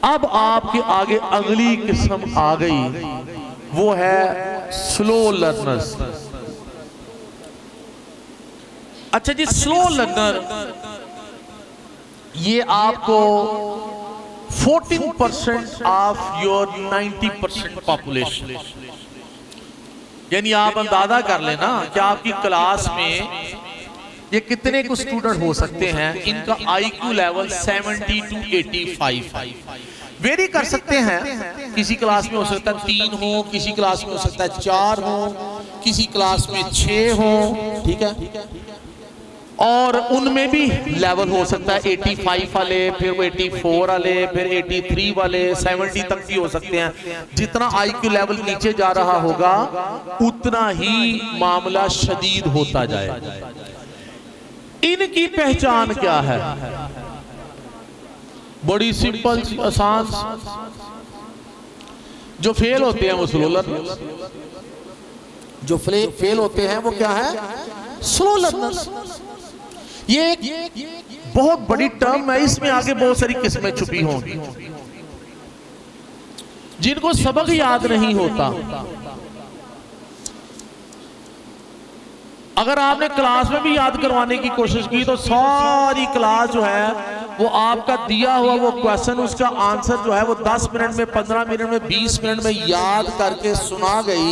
अब आपके आगे अगली किस्म आ गई, वो है स्लो लर्नर्स। अच्छा जी, स्लो लर्नर ये आपको 14% ऑफ योर 90% पॉपुलेशन, यानी आप अंदाजा कर लेना कि आपकी क्लास में ये कितने कुछ स्टूडेंट हो सकते हैं, इनका IQ लेवल 70 to 85 वेरी कर सकते हैं। किसी क्लास में हो सकता है 3 हो, किसी क्लास में हो सकता है 4 हो, किसी क्लास में 6 हो, ठीक है। और उनमें भी लेवल हो सकता है 85 वाले, फिर वो 84 वाले, फिर 83 वाले, 70 तक भी हो सकते हैं। जितना IQ लेवल नीचे जा रहा होगा उतना ही मामला शदीद होता जाएगा। इनकी पहचान क्या है? बड़ी सिंपल आसान। जो फेल होते हैं वो स्लो लर्नर्स, जो फेल होते हैं वो क्या है? Slow learners. ये एक बहुत बड़ी टर्म है, इसमें आगे बहुत सारी किस्में छुपी होंगी। जिनको सबक याद नहीं होता, अगर आपने क्लास में भी याद करवाने की कोशिश की तो सारी क्लास जो है वो आपका दिया हुआ वो क्वेश्चन, उसका आंसर जो है वो 10 मिनट में, 15 मिनट में, 20 मिनट में याद करके सुना गई।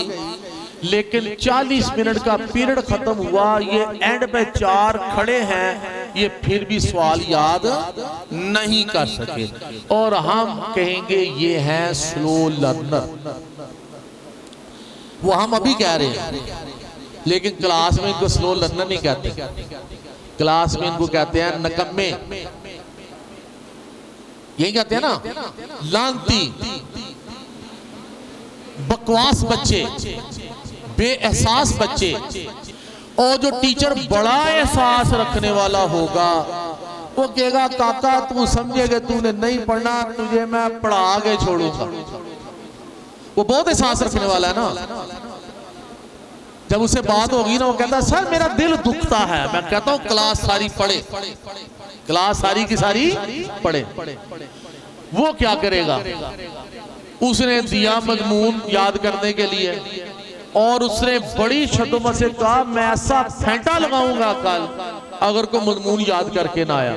लेकिन 40 मिनट का पीरियड खत्म हुआ, ये एंड पे 4 खड़े हैं, ये फिर भी सवाल याद नहीं कर सके, और हम कहेंगे ये है स्लो लर्नर। वो हम अभी कह रहे हैं, लेकिन क्लास में इनको स्लो लर्नर नहीं कहते, क्लास में इनको कहते हैं नकम्मे। यही कहते हैं ना, लांती, बकवास बच्चे, बेएहसास बच्चे। और जो टीचर बड़ा एहसास रखने वाला होगा वो कहेगा काका तू समझेगा, तूने नहीं पढ़ना, तुझे मैं पढ़ा के छोड़ूंगा। वो बहुत एहसास रखने वाला है ना। जब उससे बात होगी ना, वो कहता है सर मेरा दिल दुखता है। मैं कहता हूं क्लास सारी पढ़े, क्लास सारी की सारी पढ़े। वो क्या करेगा? उसने दिया मजमून याद करने के लिए, और उसने बड़ी शदमत से कहा मैं ऐसा फेंटा लगाऊंगा कल अगर कोई मजमून याद करके ना आया।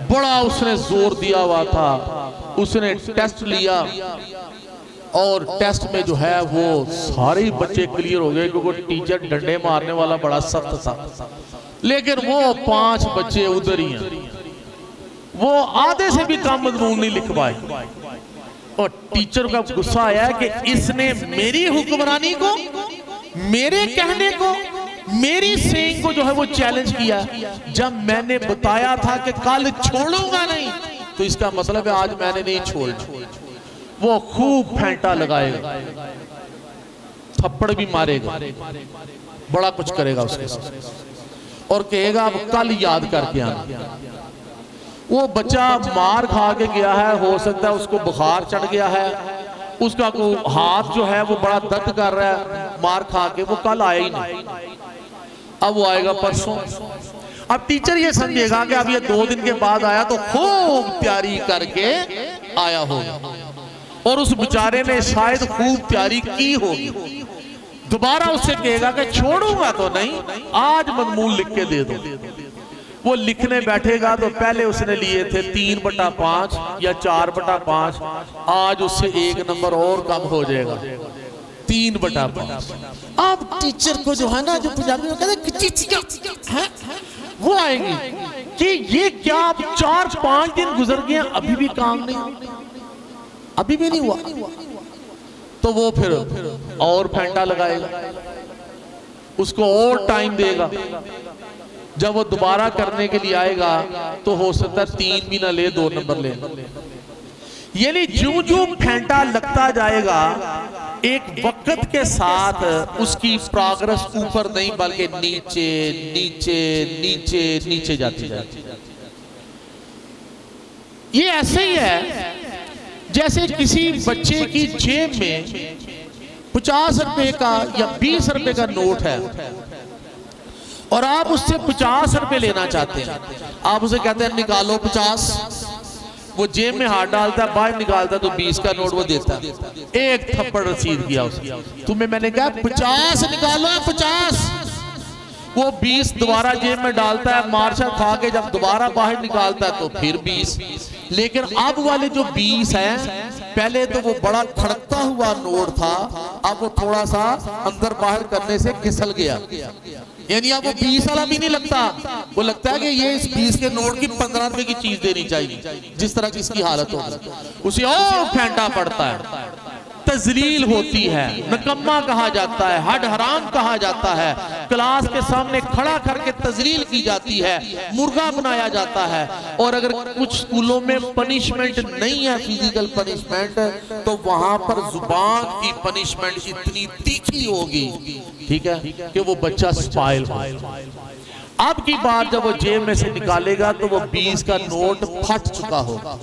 बड़ा उसने जोर दिया हुआ था। उसने टेस्ट लिया और टेस्ट में जो है वो सारे बच्चे क्लियर हो गए, क्योंकि टीचर डंडे मारने वाला बड़ा सख्त था। लेकिन वो 5 बच्चे उधर ही हैं, वो आधे से भी कम मजमून नहीं लिख पाए। और टीचर का गुस्सा आया कि इसने मेरी हुक्मरानी को, मेरे कहने को, मेरी सेइंग को जो है वो चैलेंज किया। जब मैंने बताया था कि कल छोड़ूंगा नहीं, तो इसका मतलब है आज मैंने नहीं छोड़ना। वो खूब फेंटा लगाएगा, थप्पड़ भी मारेगा, बड़ा कुछ करेगा उसके साथ, और कहेगा अब कल याद करके आना। वो बच्चा मार खा के गया है, हो सकता है उसको बुखार चढ़ गया है, उसका को हाथ जो है वो बड़ा दर्द कर रहा है मार खा के, वो कल आया ही नहीं। अब वो आएगा परसों। अब टीचर ये समझेगा कि अब ये 2 दिन के बाद आया तो खूब तैयारी करके आया होगा, और उस बेचारे ने शायद खूब तैयारी की होगी। दोबारा उससे कहेगा कि छोड़ूंगा तो नहीं, आज मजमून लिख के दे दो। वो लिखने बैठेगा तो पहले उसने लिए थे 3/5 या 4/5, आज उससे 1 नंबर और कम हो जाएगा, 3/5। अब टीचर को जो है ना, जो पंजाबी में कहते हैं, वो आएंगी कि ये क्या 4-5 दिन गुजर गए अभी भी काम नहीं, अभी भी नहीं हुआ। तो वो फिर और फेंटा लगाएगा, उसको और टाइम देगा। जब वो दोबारा करने के लिए आएगा तो हो सकता है 3 भी ना ले, 2 नंबर ले। यानी जो जो फेंटा लगता जाएगा एक वक्त के साथ उसकी प्रोग्रेस ऊपर नहीं बल्कि नीचे नीचे नीचे नीचे जाती जाती। ये ऐसे ही है जैसे किसी बच्चे की जेब में 50 रुपए का या 20 रुपए का नोट है और आप उससे 50 रुपए लेना चाहते हैं। आप उसे कहते हैं निकालो 50, वो जेब में हाथ डालता है, बाहर निकालता तो 20 का नोट वो देता है, एक थप्पड़ रसीद किया उसने। तुम्हें मैंने कहा 50 निकालो, 50, वो 20 दोबारा जेब में डालता है, मार्शल खा के जब दोबारा बाहर निकालता है तो फिर 20। लेकिन अब वाले जो 20 हैं, पहले तो वो बड़ा खड़कता हुआ नोट था, अब वो थोड़ा सा अंदर बाहर करने से घिसल गया, यानी अब वो 20 वाला भी नहीं लगता, वो लगता है कि ये इस 20 के नोट की 15 रुपए की चीज देनी चाहिए, जिस तरह की इसकी हालत हो, उसे और फेंटा पड़ता है, तजलील होती है, नकम्मा कहा जाता है, हड हराम कहा जाता है, क्लास के सामने खड़ा करके तजलील की जाती है, मुर्गा बनाया जाता है। और अगर कुछ स्कूलों में पनिशमेंट नहीं है, फिजिकल पनिशमेंट, तो वहां पर जुबान की पनिशमेंट इतनी तीखी होगी, ठीक है, कि वो बच्चा स्पाइल हो। अब की बार जब वो जेब में से निकालेगा तो वो 20 का नोट फट चुका होगा,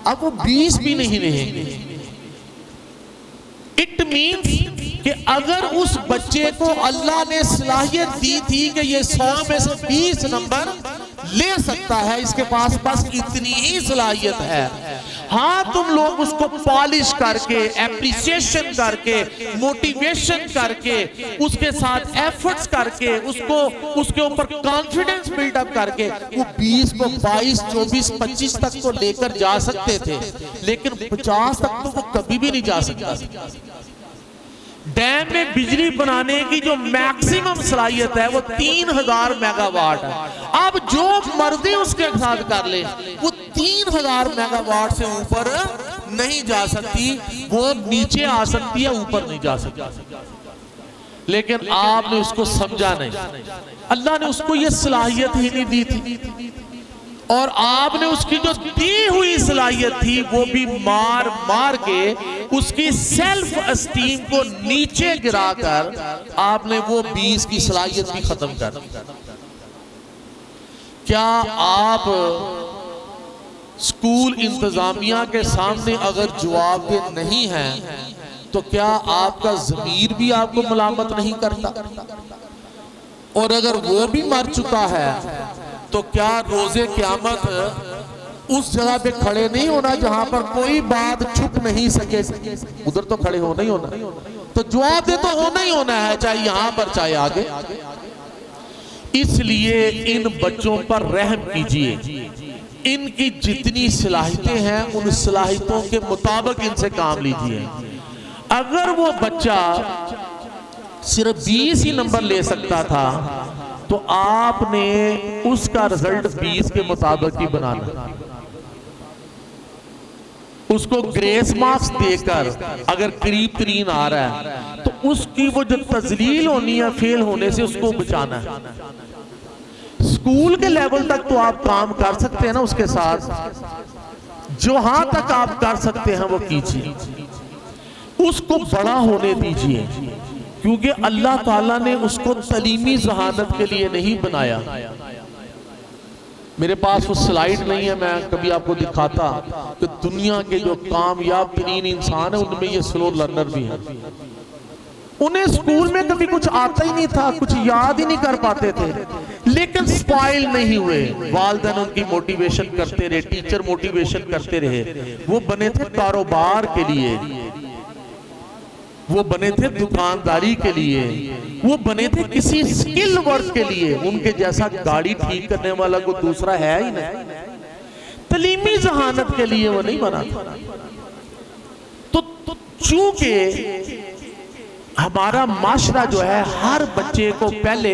अब वो 20 भी नहीं रहेंगे। इट मीन्स कि अगर उस बच्चे को अल्लाह ने सलाहियत दी थी कि ये 100 में से 20 नंबर ले सकता है, इसके पास बस इतनी ही सलाहियत है, हाँ तुम लोग उसको पॉलिश करके, एप्रिसिएशन करके, मोटिवेशन करके, उसके साथ एफर्ट्स करके, उसको उसके ऊपर कॉन्फिडेंस बिल्डअप करके वो 20 को 22, 24, 25 तक तो लेकर जा सकते थे, लेकिन 50 तक तो वो कभी भी नहीं जा सकता। डैम में बिजली बनाने की जो मैक्सिमम सलाहियत है वो 3000 मेगावाट है। अब जो मर्जी उसके साथ कर ले, वो 3000 मेगावाट से ऊपर नहीं जा सकती, वो नीचे आ सकती है, ऊपर नहीं जा सकती। लेकिन आपने उसको समझा नहीं, अल्लाह ने उसको ये सलाहियत ही नहीं दी थी, और आपने उसकी जो दी हुई सलाहियत थी वो भी मार मार के उसकी सेल्फ एस्टीम को नीचे गिराकर आपने वो 20 की सलाहियत भी खत्म कर दी। क्या आप स्कूल इंतजामिया के सामने अगर जवाबदेह नहीं हैं तो क्या आपका ज़मीर भी आपको मलामत नहीं करता? और अगर वो भी मर चुका है तो क्या रोजे क़यामत उस जगह पे खड़े नहीं होना जहां पर कोई बात छुप नहीं सके, उधर तो खड़े होना ही होना, तो जवाब दे तो होना ही होना है, चाहे यहां पर चाहे आगे। इसलिए इन बच्चों पर रहम कीजिए, इनकी जितनी सलाहियतें हैं उन सलाहियतों के मुताबिक इनसे काम लीजिए। अगर वो बच्चा सिर्फ 20 ही नंबर ले सकता था तो आपने उसका रिजल्ट 20 के मुताबिक ही बनाना। उसको ग्रेस मार्क्स देकर अगर करीब तरीन आ रहा है तो उसकी वो जो तजलील होनी है फेल होने से उसको बचाना है। स्कूल के लेवल तक तो आप काम कर सकते हैं ना उसके साथ, जहां तक आप कर सकते हैं वो कीजिए, उसको बड़ा होने दीजिए, क्योंकि अल्लाह ताला ने उसको तलीमी जहानत के लिए नहीं बनाया। मेरे पास वो स्लाइड नहीं है, मैं कभी आपको दिखाता कि दुनिया के जो कामयाब तरीन इंसान है उनमें ये स्लो लर्नर भी हैं। उन्हें स्कूल में कभी कुछ आता ही नहीं था, कुछ याद ही नहीं कर पाते थे, लेकिन स्पॉइल नहीं हुए। वालिदैन उनकी मोटिवेशन करते रहे, टीचर मोटिवेशन करते रहे, वो बने थे कारोबार के लिए, वो बने थे दुकानदारी के लिए, वो बने थे किसी स्किल वर्क के लिए। उनके जैसा गाड़ी ठीक करने वाला कोई दूसरा है ही नहीं, तलीमी जहानत के लिए वो नहीं बना था। तो चूंकि हमारा माशरा जो है हर बच्चे को पहले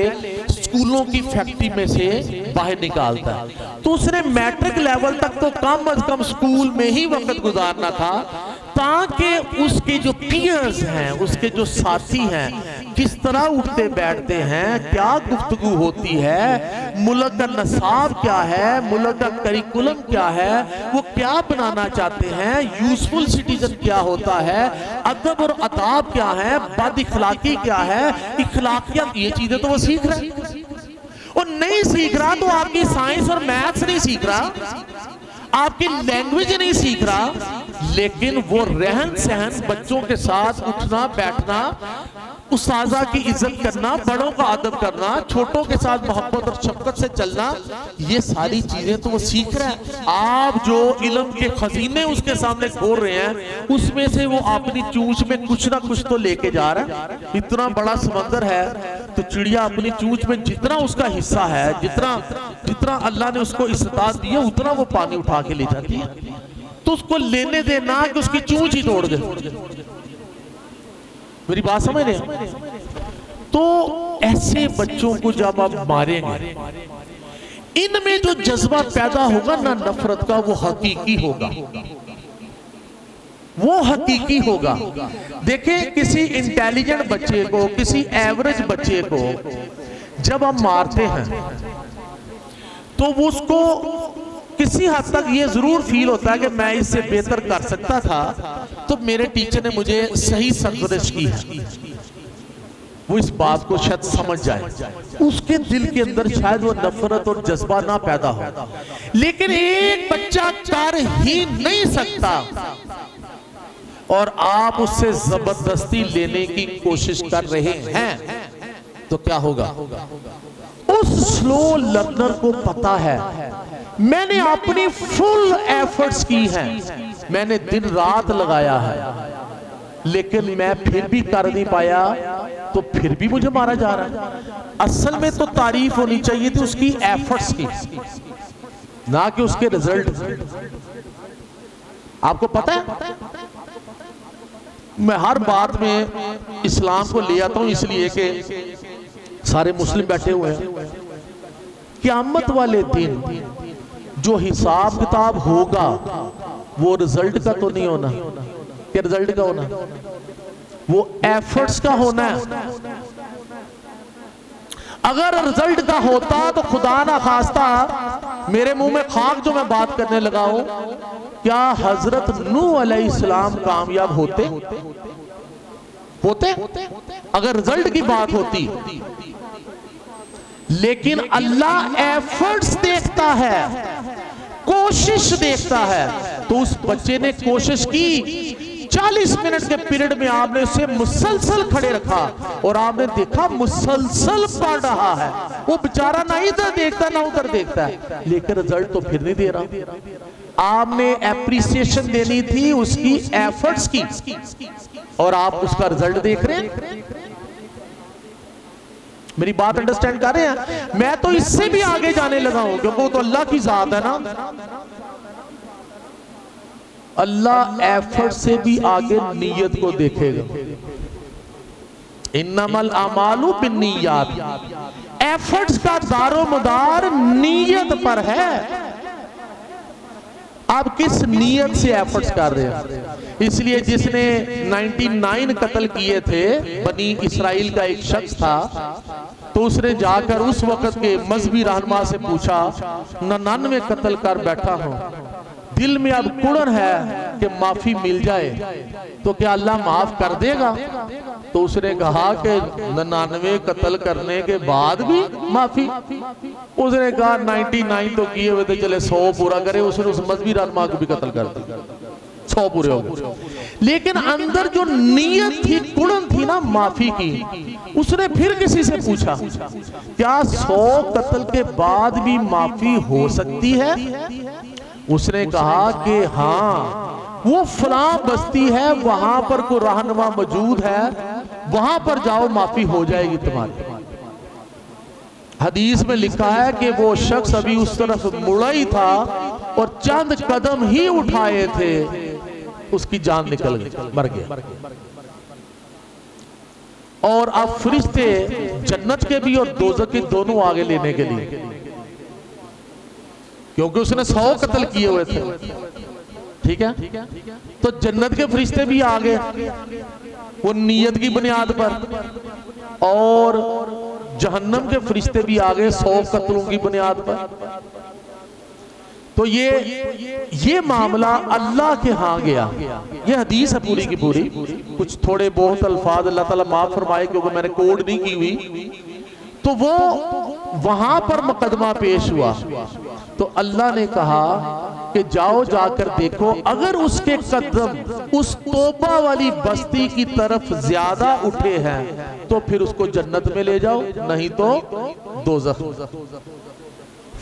स्कूलों की फैक्ट्री में से बाहर निकालता है, तो उसने मैट्रिक लेवल तक तो कम अज कम स्कूल में ही वक्त गुजारना था, ताकि उसके जो पीयर्स हैं, उसके जो साथी हैं, किस तरह उठते बैठते हैं, क्या गुफ्तगू होती है, मुल्क का नसाब क्या है, मुल्क का करिकुलम क्या है, वो क्या बनाना चाहते हैं, यूजफुल सिटीजन क्या होता है, अदब और अदाब क्या है, बद इखलाकी क्या है, इखलाकियत, ये चीजें तो वो सीख रहे हैं। और नहीं सीख रहा तो आपकी साइंस और मैथ्स नहीं सीख रहा, आपकी लैंग्वेज नहीं सीख रहा, लेकिन वो रहन सहन, बच्चों के साथ उठना बैठना, उस्ताजा की इज्जत करना, बड़ों का अदब करना, छोटों के साथ मोहब्बत और शफकत से चलना, ये सारी चीजें तो वो सीख रहा है। आप जो इल्म के खजीने उसके सामने खोल रहे हैं, उसमें से वो अपनी चूंच में कुछ ना कुछ तो लेके जा रहा है। इतना बड़ा समंदर है तो चिड़िया अपनी चूंच में जितना उसका हिस्सा है, जितना जितना अल्लाह ने उसको इस्तात दी है, उतना वो पानी उठा के ले जाती है। तो उसको लेने देना कि उसकी चूंच ही तोड़ दे। मेरी बात समझ रहे हैं? तो ऐसे बच्चों को जब आप मारेंगे, इनमें जो जज्बा पैदा होगा ना नफरत का, वो हकीकी होगा, वो हकीकी होगा। देखें, किसी इंटेलिजेंट बच्चे को, किसी एवरेज बच्चे को जब हम मारते हैं तो वो उसको किसी हद तक ये जरूर फील होता है कि मैं इससे बेहतर कर सकता था, तो मेरे टीचर ने मुझे सही सरगुज़श्त की है। वो इस बात को शायद समझ जाए, उसके दिल के अंदर शायद वो नफरत और जज्बा ना पैदा हो। लेकिन एक बच्चा कर ही नहीं सकता और आप उससे जबरदस्ती लेने की कोशिश कर रहे हैं, तो क्या होगा? उस स्लो लर्नर को पता है मैंने अपनी फुल एफर्ट्स की हैं, मैंने दिन रात लगाया है, लेकिन मैं फिर भी कर नहीं पाया, तो फिर भी मुझे मारा जा रहा है। असल में तो तारीफ होनी चाहिए थी उसकी एफर्ट्स की, ना कि उसके रिजल्ट। आपको पता है, मैं हर बात में इस्लाम को ले आता हूं इसलिए कि सारे मुस्लिम बैठे हुए हैं। क़यामत वाले दिन जो हिसाब किताब होगा वो रिजल्ट का तो नहीं होना। क्या रिजल्ट का होना? वो एफर्ट्स का होना है। अगर रिजल्ट का होता तो खुदा ना खास्ता, मेरे मुंह में खाक जो मैं बात करने लगा हूं, क्या हजरत नूह अलैहिस्सलाम कामयाब होते? अगर रिजल्ट की बात होती। लेकिन अल्लाह एफर्ट्स देखता है, कोशिश देखता है। तो उस बच्चे ने कोशिश की, 40 मिनट के पीरियड में आपने उसे मुसलसल खड़े रखा और आपने देखा मुसलसल पढ़ रहा है। वो बेचारा ना इधर देखता ना उधर देखता है, लेकिन रिजल्ट तो फिर नहीं दे रहा। आपने एप्रिसिएशन देनी थी उसकी एफर्ट्स की, और आप उसका रिजल्ट देख रहे हैं। मेरी बात अंडरस्टैंड कर रहे हैं? मैं तो इससे भी आगे जाने लगा हूं, क्योंकि वो तो अल्लाह की जात है ना। अल्लाह एफर्ट से भी आगे नीयत को देखेगा। इन्नमल अमालु बिन्नियात। एफर्ट्स का दारोमदार नीयत पर है। आप किस नीयत से एफर्ट्स कर रहे हैं? इसलिए जिसने 99 कत्ल किए थे, बनी इसराइल का एक शख्स था, तो उसने जाकर उस वक्त के मजहबी रहनुमा से पूछा, 99 कत्ल कर बैठा हूं, दिल में अब कुड़न है कि माफी मिल जाए, तो क्या अल्लाह माफ कर देगा? तो उसने कहा कि 99 कत्ल करने के बाद भी माफी? उसने कहा 99 तो किए हुए थे, चले 100 पूरा करे। उसने उस मजहबी रहनुमा को भी कत्ल कर दिया, 100 पूरे हो गए। लेकिन अंदर जो नीयत थी, कुड़न थी ना माफी की, उसने फिर किसी से पूछा, क्या 100 कत्ल के बाद भी माफी हो सकती है? उसने कहा कि हाँ, वो फलां बस्ती है, वहां पर कोई रहनुमा मौजूद है, वहां पर जाओ, माफी हो जाएगी तुम्हारी। हदीस में लिखा है कि वो शख्स अभी उस तरफ मुड़ा ही था और चंद कदम ही उठाए थे, उसकी जान निकल गई, मर गया। और अब फरिश्ते जन्नत के भी और दोज़ख के दोनों आगे लेने के लिए, क्योंकि उसने 100 कत्ल किए हुए थे, ठीक है? तो जन्नत के फरिश्ते भी आ गए वो नीयत की बुनियाद पर, और जहन्नम के फरिश्ते भी आ गए 100 कत्लों की बुनियाद पर। तो ये मामला अल्लाह के यहाँ गया। ये हदीस है पूरी की पूरी, कुछ थोड़े बहुत अल्फाज अल्लाह ताला माफ फरमाए क्योंकि मैंने कोड नहीं की हुई। तो वो वहां पर मुकदमा पेश हुआ, तो अल्लाह ने कहा कि कि जाओ जाकर देखो, अगर उसके कदम उस तौबा वाली बस्ती की तरफ ज्यादा उठे हैं तो फिर उसको जन्नत में ले जाओ, नहीं तो दोज़ख।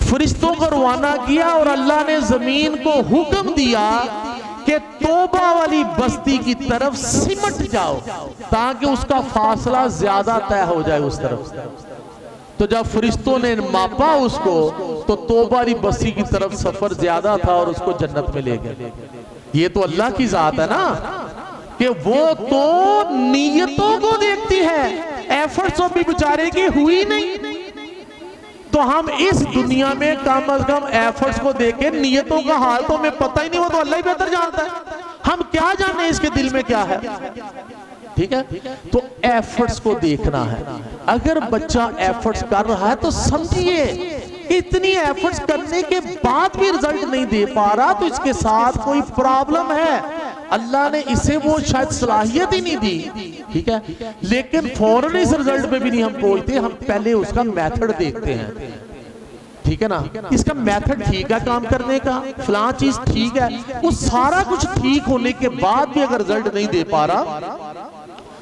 फरिश्तों को रवाना किया और अल्लाह ने जमीन को हुक्म दिया कि तौबा वाली बस्ती की तरफ सिमट जाओ ताकि उसका फासला ज्यादा तय हो जाए उस तरफ। तो जब फरिश्तों ने मापा उसको तो तौबा वाली बस्ती की तरफ सफर ज्यादा था और उसको जन्नत में ले गए। ये तो अल्लाह की जात है ना कि वो तो नीयतों को देखती है, एफर्ट्स भी बेचारे की हुई नहीं। तो हम इस दुनिया में कम अज कम एफर्ट्स को देखें, नियतों का हाल तो हमें पता ही नहीं, वो तो अल्लाह ही बेहतर जानता है। हम क्या जाने इसके दिल में क्या है, ठीक है। तो एफर्ट्स को देखना है। अगर बच्चा एफर्ट्स कर रहा है तो समझिए इतनी एफर्ट्स करने के बाद भी रिजल्ट नहीं दे पा रहा तो इसके साथ कोई प्रॉब्लम है। अल्लाह ने इसे वो शायद सलाहियत ही नहीं दी, ठीक है। लेकिन फौरन इस रिजल्ट पे भी नहीं हम पहुंचते, हम पहले उसका मेथड देखते हैं, ठीक है ना। इसका मेथड ठीक है काम करने का, फलां चीज ठीक है, वो सारा कुछ ठीक होने के बाद भी अगर रिजल्ट नहीं दे पा रहा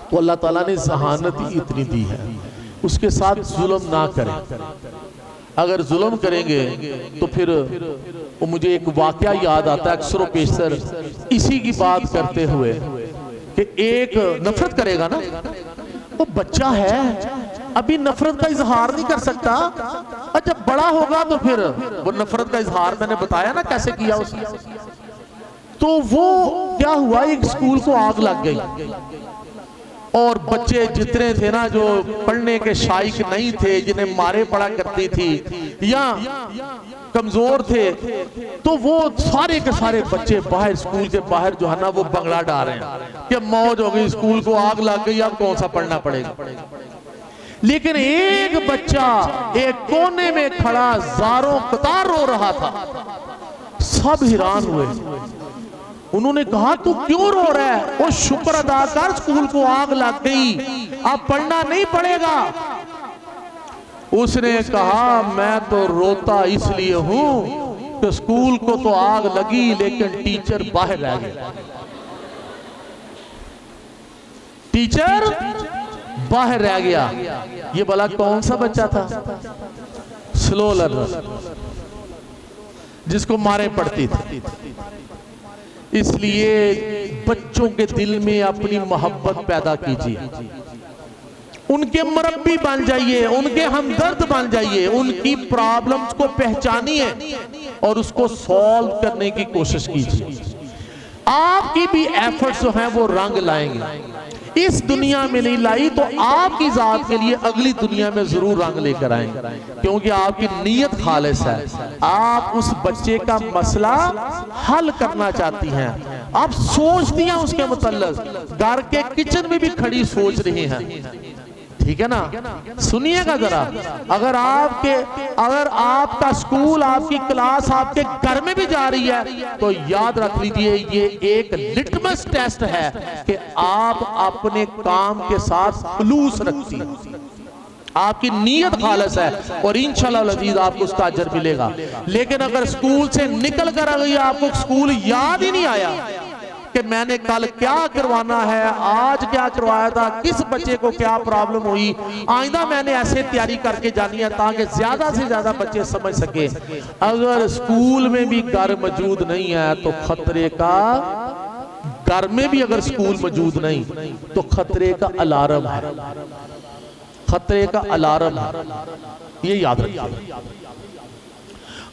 तो अल्लाह ताला ने जहानत ही इतनी दी है, उसके साथ जुल्म ना करें। अगर जुल्म करेंगे तो फिर वो मुझे एक वाकया याद आता है अक्सर पेशर इसी की बात करते हुए कि एक नफरत करेगा ना, वो बच्चा है अभी नफरत का इजहार नहीं कर सकता, और जब बड़ा होगा तो फिर वो नफरत का इजहार मैंने बताया ना कैसे किया उसने। तो वो क्या हुआ, एक स्कूल को आग लग गई और बच्चे जितने थे ना जो पढ़ने के शाइक नहीं थे, जिन्हें मारे पड़ा करती थी या कमजोर थे, तो वो सारे के सारे बच्चे बाहर स्कूल के बाहर जो है ना वो बंगला डाल रहे हैं कि मौज हो गई, स्कूल को आग लग गई, अब कौन सा पढ़ना पड़ेगा। लेकिन एक बच्चा एक कोने में खड़ा जारों कतार रो रहा था, सब हैरान हुए। उन्होंने कहा तू क्यों रो रहा है, वो शुक्र अदा कर स्कूल को आग लग गई, अब पढ़ना नहीं पड़ेगा। उसने कहा मैं तो रोता इसलिए हूं कि स्कूल को तो आग लगी लेकिन टीचर बाहर रह गया, टीचर बाहर रह गया। ये भला कौन सा बच्चा था, स्लो लर्नर, जिसको मारे पड़ती थी। इसलिए बच्चों के दिल में अपनी मोहब्बत पैदा कीजिए, उनके मुरब्बी बन जाइए, उनके हमदर्द बन जाइए, उनकी प्रॉब्लम्स को पहचानिए और उसको सॉल्व करने की कोशिश कीजिए। आपकी भी एफर्ट्स जो हैं वो रंग लाएंगे। इस दुनिया में नहीं लाई तो आपकी जात के लिए अगली दुनिया में जरूर रंग लेकर आएंगे, क्योंकि आपकी नीयत खालिस है। आप उस बच्चे का मसला हल करना चाहती हैं, आप सोचती हैं उसके मुतल्लिक, घर के किचन में भी खड़ी सोच रही हैं, ठीक है ना। सुनिएगा जरा, अगर आपका स्कूल, आपकी क्लास आपके घर में भी जा रही है तो याद रख लीजिए ये एक लिटमस टेस्ट है कि आप अपने काम के साथ खुलूस रखती हैं, आपकी नीयत खालिस है और इंशाअल्लाह अज़ीज़ आपको उसका अजर मिलेगा। लेकिन अगर स्कूल से निकल कर आ गई, आपको स्कूल याद ही नहीं आया कि मैंने कल क्या करवाना है, आज क्या करवाया था, किस बच्चे को क्या प्रॉब्लम हुई, आइंदा मैंने ऐसे तैयारी करके जानी है ताकि ज्यादा से ज्यादा बच्चे समझ सके। अगर स्कूल में भी घर मौजूद नहीं है तो खतरे का, घर में भी अगर स्कूल मौजूद नहीं तो खतरे का अलार्म है, खतरे का अलार्म है, ये याद रखिए।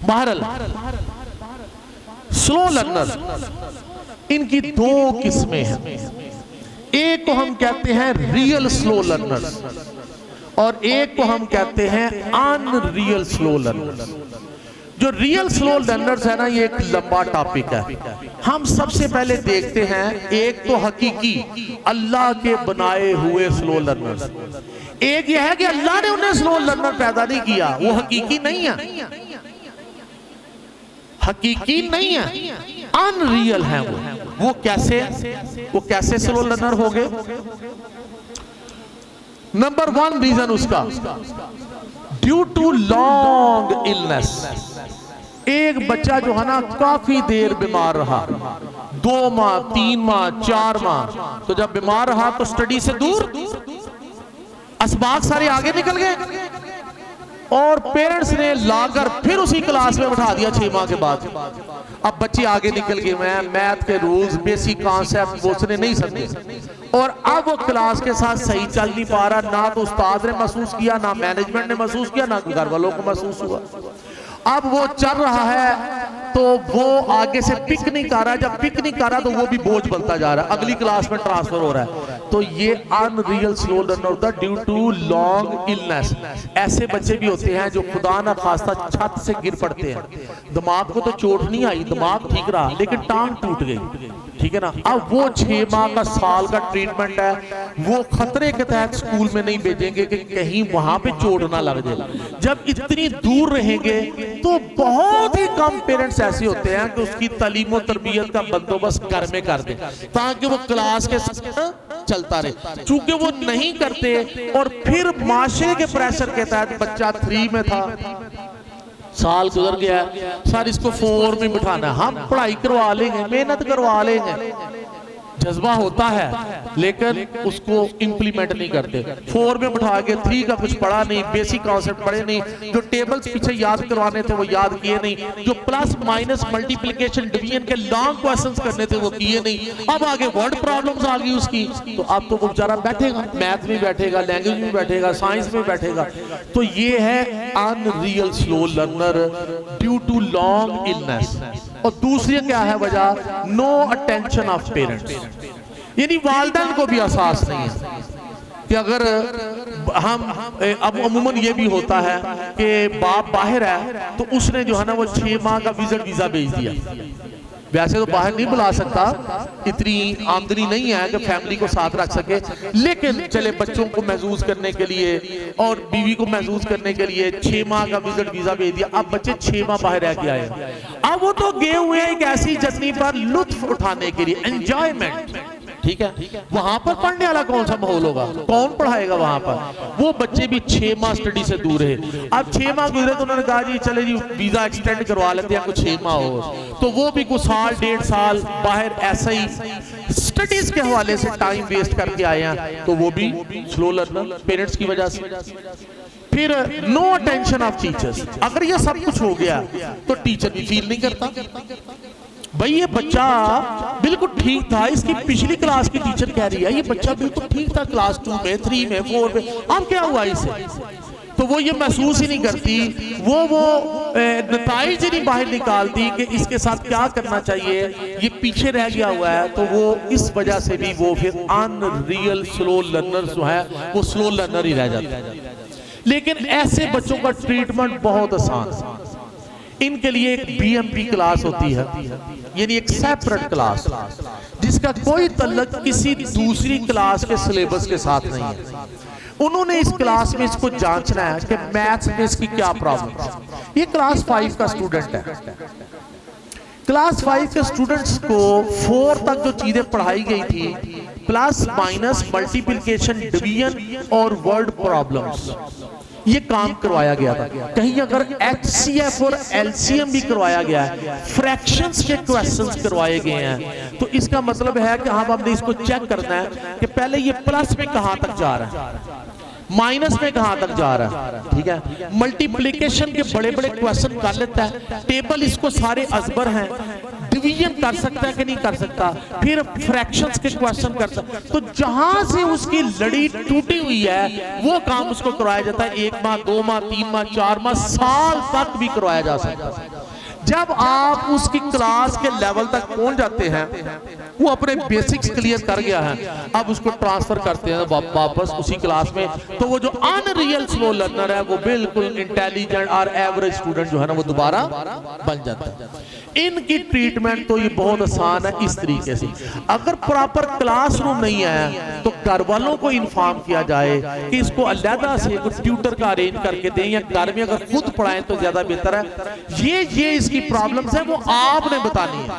बहरहाल स्लो लर्नर इनकी दो किस्में हैं, एक को हम कहते हैं रियल स्लो लर्नर्स और एक को हम कहते हैं अनरियल स्लो लर्नर्स। जो रियल स्लो लर्नर्स है ना, ये एक लंबा टॉपिक है। हम सबसे पहले देखते हैं एक तो हकीकी अल्लाह के बनाए हुए स्लो लर्नर्स, एक यह है कि अल्लाह ने उन्हें स्लो लर्नर पैदा नहीं किया, वो हकीकी नहीं है, हकीकी नहीं है, अनरियल है वो कैसे स्लो लर्नर हो गए। नंबर वन रीजन उसका ड्यू टू लॉन्ग इलनेस, एक बच्चा जो है ना काफी देर बीमार रहा, 2 माह 3 माह 4 माह, तो जब बीमार रहा तो स्टडी से दूर, असबाक सारे आगे निकल गए और पेरेंट्स ने लाकर फिर उसी क्लास में बैठा दिया 6 माह के बाद। अब बच्चे आगे निकल गए, मैं मैथ के रूल्स बेसिक कॉन्सेप्ट वो उसने नहीं समझे और अब वो क्लास के साथ सही चल नहीं पा रहा। ना तो उस्ताद ने महसूस किया, ना मैनेजमेंट ने महसूस किया, ना घर वालों को महसूस हुआ। अब वो चल रहा है तो वो आगे से पिक नहीं कर रहा, जब पिक नहीं कर रहा तो वो भी बोझ बनता जा रहा है, अगली क्लास में ट्रांसफर हो रहा है। तो ये अनरियल स्लो लर्नर होता है ड्यू टू लॉन्ग इलनेस। ऐसे बच्चे भी होते हैं जो खुदा ना खास्ता छत से गिर पड़ते हैं, दिमाग को तो चोट नहीं आई, दिमाग ठीक रहा लेकिन टांग टूट गई, ठीक है ना। अब वो 6 माह का साल का ट्रीटमेंट है, वो खतरे के तहत स्कूल में नहीं भेजेंगे कि कहीं वहां पे चोट ना लग जाए। जब इतनी दूर रहेंगे तो बहुत ही कम पेरेंट्स ऐसे होते हैं कि उसकी तालीम और तरबियत का बंदोबस्त घर में कर दे ताकि वो क्लास के चलता रहे। चूंकि वो नहीं करते और फिर माशरे के प्रेशर के तहत बच्चा 3 में था, साल गुजर गया, सर इसको 4 में बिठाना, हम पढ़ाई करवा लेंगे, मेहनत करवा लेंगे, जज्बा होता है लेकिन उसको इंप्लीमेंट नहीं करते। 4 में बिठा के 3 का कुछ पढ़ा नहीं, बेसिक कॉन्सेप्ट पढ़े नहीं, जो टेबल्स पीछे याद करवाने थे वो याद किए नहीं, जो प्लस माइनस मल्टीप्लिकेशन डिवीजन के लॉन्ग क्वेश्चंस करने थे वो किए नहीं। अब आगे वर्ड प्रॉब्लम्स आ गई उसकी, तो अब तो वो बेचारा बैठेगा, मैथ में बैठेगा, लैंग्वेज में बैठेगा, साइंस में बैठेगा। तो ये है unreal slow learner due to long illness. और दूसरी क्या है वजह? नो अटेंशन ऑफ पेरेंट्स, यानी वालिदैन को भी एहसास नहीं है कि अगर हम अब अमूमन ये भी होता है कि बाप बाहर है तो उसने जो है ना वो 6 माह का विजिट वीजा भेज दिया। वैसे तो बाहर नहीं बुला सकता, इतनी आमदनी नहीं है कि फैमिली को साथ रख सके, लेकिन चले बच्चों को महसूस करने के लिए और बीवी को महसूस करने के लिए 6 माह का विजिट वीजा भेज दिया। अब बच्चे 6 माह बाहर रह के आए, अब वो तो गए हुए हैं एक ऐसी जर्नी पर लुत्फ उठाने के लिए, एंजॉयमेंट, ठीक है। वहां पर पढ़ने वाला कौन सा माहौल होगा, कौन पढ़ाएगा वहां पर? वो बच्चे भी 6 माह स्टडी से दूर है। अब 6 माह गुजरे तो उन्होंने कहा जी चले जी वीजा एक्सटेंड करवा लेते हैं कुछ 6 माह हो, तो वो भी कुछ साल 1.5 साल बाहर ऐसा ही स्टडीज के हवाले से टाइम वेस्ट करके आए हैं, तो वो भी स्लो लर्नर पेरेंट्स की वजह से। फिर नो अटेंशन ऑफ टीचर्स, अगर ये सब कुछ हो गया तो टीचर भी फील नहीं करता भाई ये बच्चा बिल्कुल ठीक था, इसकी पिछली क्लास की टीचर कह रही है ये बच्चा बिल्कुल ठीक था क्लास 2 में, 3 में, 4 में, अब क्या हुआ इसे? तो वो ये महसूस ही नहीं करती, वो नताइज नहीं बाहर निकालती कि इसके साथ क्या करना चाहिए, ये पीछे रह गया हुआ है। तो वो इस वजह से भी वो फिर अनरियल स्लो लर्नर जो है वो स्लो लर्नर ही रह जाता है। लेकिन ऐसे बच्चों का ट्रीटमेंट बहुत आसान, इनके लिए एक BMP क्लास होती है, यानी एक सेपरेट क्लास जिसका कोई तल्लुक किसी दूसरी क्लास के सिलेबस के साथ नहीं है। उन्होंने इस क्लास में इसको जांचना है कि मैथ्स में इसकी क्या प्रॉब्लम है। ये क्लास 5 का स्टूडेंट है, क्लास 5 के स्टूडेंट्स को 4 तक जो चीजें पढ़ाई गई थी, प्लस माइनस मल्टीप्लिकेशन डिवीजन और वर्ड प्रॉब्लम्स, ये काम करवाया गया था। कहीं अगर HCF और LCM भी करवाया गया है, फ्रैक्शंस के क्वेश्चंस करवाए गए हैं, तो इसका मतलब है कि हमने इसको चेक करना है कि पहले ये प्लस में कहां तक जा रहा है, माइनस में कहां तक जा रहा है, ठीक है। मल्टीप्लिकेशन के बड़े बड़े क्वेश्चन कर लेता है, टेबल इसको सारे अजबर हैं, डिवीजन कर सकता है कि नहीं कर सकता, फिर फ्रैक्शंस के क्वेश्चन कर सकता। तो जहां से उसकी लड़ी टूटी हुई है वो काम उसको करवाया जाता है। 1 माह 2 माह 3 माह 4 माह साल तक भी करवाया जा सकता है। जब आप उसकी क्लास के लेवल तक पहुंच जाते हैं, वो अपने बेसिक्स क्लियर कर गया है, अब उसको ट्रांसफर करते हैं वापस उसी क्लास में, तो वो जो अनरियल स्लो लर्नर है वो बिल्कुल इंटेलिजेंट और एवरेज स्टूडेंट जो है ना वो दोबारा बन जाता है। इनकी ट्रीटमेंट तो ये बहुत आसान है इस तरीके से। अगर प्रॉपर क्लासरूम नहीं है तो घर वालों को इन्फॉर्म किया जाए कि इसको अलहदा से ट्यूटर का अरेंज करके दें, या घर में अगर खुद पढ़ाएं तो ज्यादा बेहतर है। ये इसकी प्रॉब्लम्स है वो आपने बतानी है।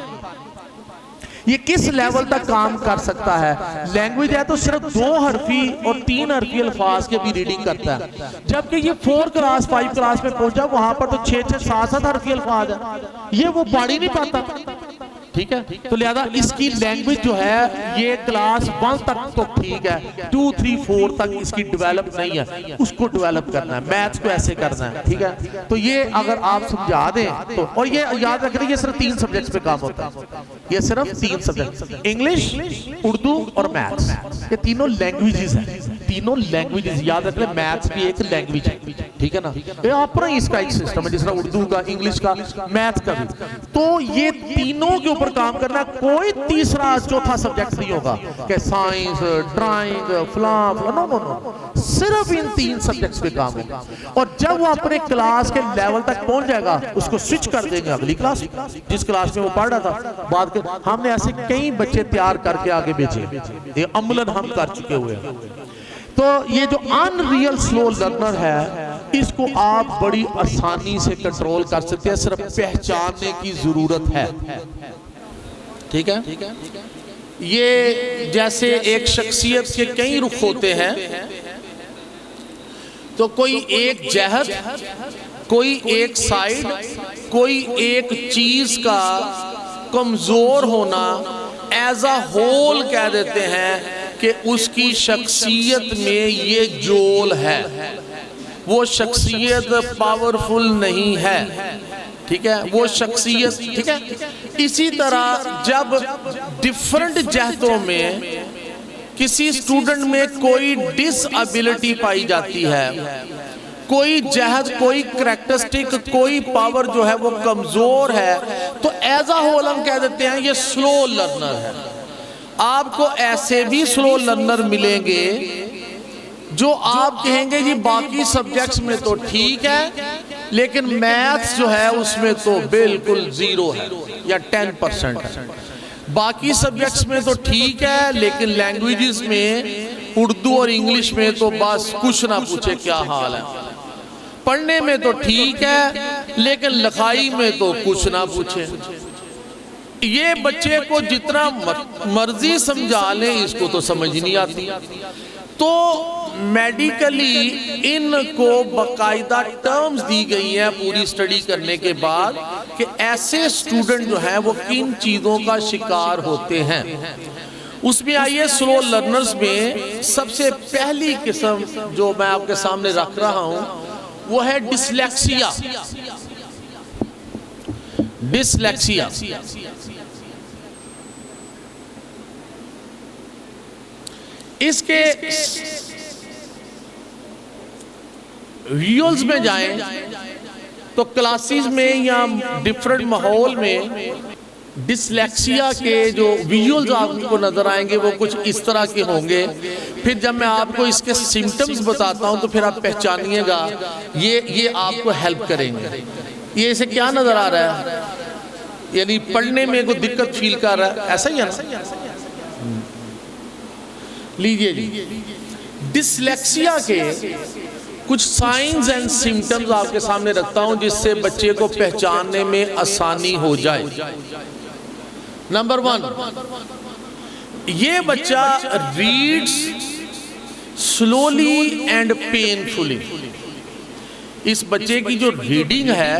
ये किस लेवल तक काम कर सकता है? लैंग्वेज है तो सिर्फ 2 हरफी और 3 हरफी अल्फाज के भी रीडिंग करता है, जबकि ये 4 क्लास 5 क्लास में पहुंचा वहां पर तो 6 7 हरफी अल्फाज है, ये वो पढ़ ही नहीं पाता। ठीक है, तो लिहाजा इसकी लैंग्वेज जो है ये क्लास 1 तक तो ठीक है, 2 3 4 तक इसकी डेवलप नहीं है, उसको डेवलप करना है, मैथ्स को ऐसे करना है। ठीक है, तो ये अगर आप समझा दें तो, और ये याद रखिए ये सिर्फ 3 सब्जेक्ट्स पे काम होता है, ये सिर्फ 3 सब्जेक्ट, इंग्लिश, उर्दू और मैथ्स, ये तीनों लैंग्वेजेस हैं, तीनों लैंग्वेजेस याद रख ले, मैथ्स भी एक लैंग्वेज है। ठीक है ना, ये अपना इसका एक सिस्टम है, जिस तरह उर्दू का, इंग्लिश का, मैथ्स का भी, तो ये तीनों के ऊपर काम करना, कोई तीसरा चौथा सब्जेक्ट नहीं होगा कि साइंस, ड्राइंग, फलां नो नो नो, सिर्फ इन 3 सब्जेक्ट्स पे काम होगा। और जब वो अपने क्लास के लेवल तक पहुंच जाएगा उसको स्विच कर देंगे अगली क्लास, जिस क्लास में वो पढ़ रहा था। बाद के हमने ऐसे कई बच्चे तैयार करके आगे भेजे, ये अमलन हम कर चुके हुए हैं। तो ये जो अनरियल स्लो लर्नर है इसको आप बड़ी आसानी से कंट्रोल कर सकते हैं, सिर्फ पहचानने की जरूरत है। ठीक है, ये जैसे एक शख्सियत के कई रुख होते हैं, तो कोई एक जहत, कोई एक साइड, कोई एक चीज का कमजोर होना एज अ होल कह देते हैं कि उसकी शख्सियत में ये जोल है, वो शख्सियत पावरफुल नहीं है। ठीक है, वो शख्सियत, ठीक है। इसी तरह जब डिफरेंट जहतों में किसी स्टूडेंट में कोई डिसएबिलिटी पाई जाती है, कोई जहत, कोई करैक्टरिस्टिक, कोई पावर जो है वो कमजोर है, तो एज अ होल हम कह देते हैं ये स्लो लर्नर है। आपको ऐसे भी स्लो लर्नर मिलेंगे जो आप कहेंगे जी बाकी सब्जेक्ट्स में तो ठीक है, लेकिन मैथ्स जो है उसमें तो बिल्कुल 0 है या 10% है। बाकी सब्जेक्ट्स में तो ठीक है, लेकिन लैंग्वेजेस में, उर्दू और इंग्लिश में तो बस कुछ ना पूछे क्या हाल है। पढ़ने में तो ठीक है, लेकिन लिखाई में तो कुछ ना पूछे। ये बच्चे को जितना मर्जी समझा लें इसको तो समझ नहीं आती। तो मेडिकली इनको बाकायदा टर्म्स दी गई हैं पूरी स्टडी करने के बाद कि ऐसे स्टूडेंट जो हैं वो किन चीज़ों का शिकार होते हैं। उसमें आइए स्लो लर्नर्स में सबसे पहली किस्म जो मैं आपके सामने रख रहा हूं वो है डिसलेक्सिया। डिसलेक्सिया इसके विजुअल्स में जाएं तो क्लासेस में या डिफरेंट माहौल में डिसलेक्सिया के जो विजुअल्स आपको नजर आएंगे वो कुछ इस तरह के होंगे। फिर जब मैं आपको इसके सिम्टम्स बताता हूं तो फिर आप पहचानिएगा, ये आपको हेल्प करेंगे। ये इसे क्या नजर आ रहा है, यानी पढ़ने में कोई दिक्कत फील कर रहा है, ऐसा ही है ना। लीजिए जी, डिसलेक्सिया के कुछ साइंस एंड सिम्टम्स आपके सामने रखता हूं जिससे बच्चे को पहचानने में आसानी हो जाए। नंबर 1, ये बच्चा रीड्स स्लोली एंड पेनफुली। इस बच्चे की जो रीडिंग है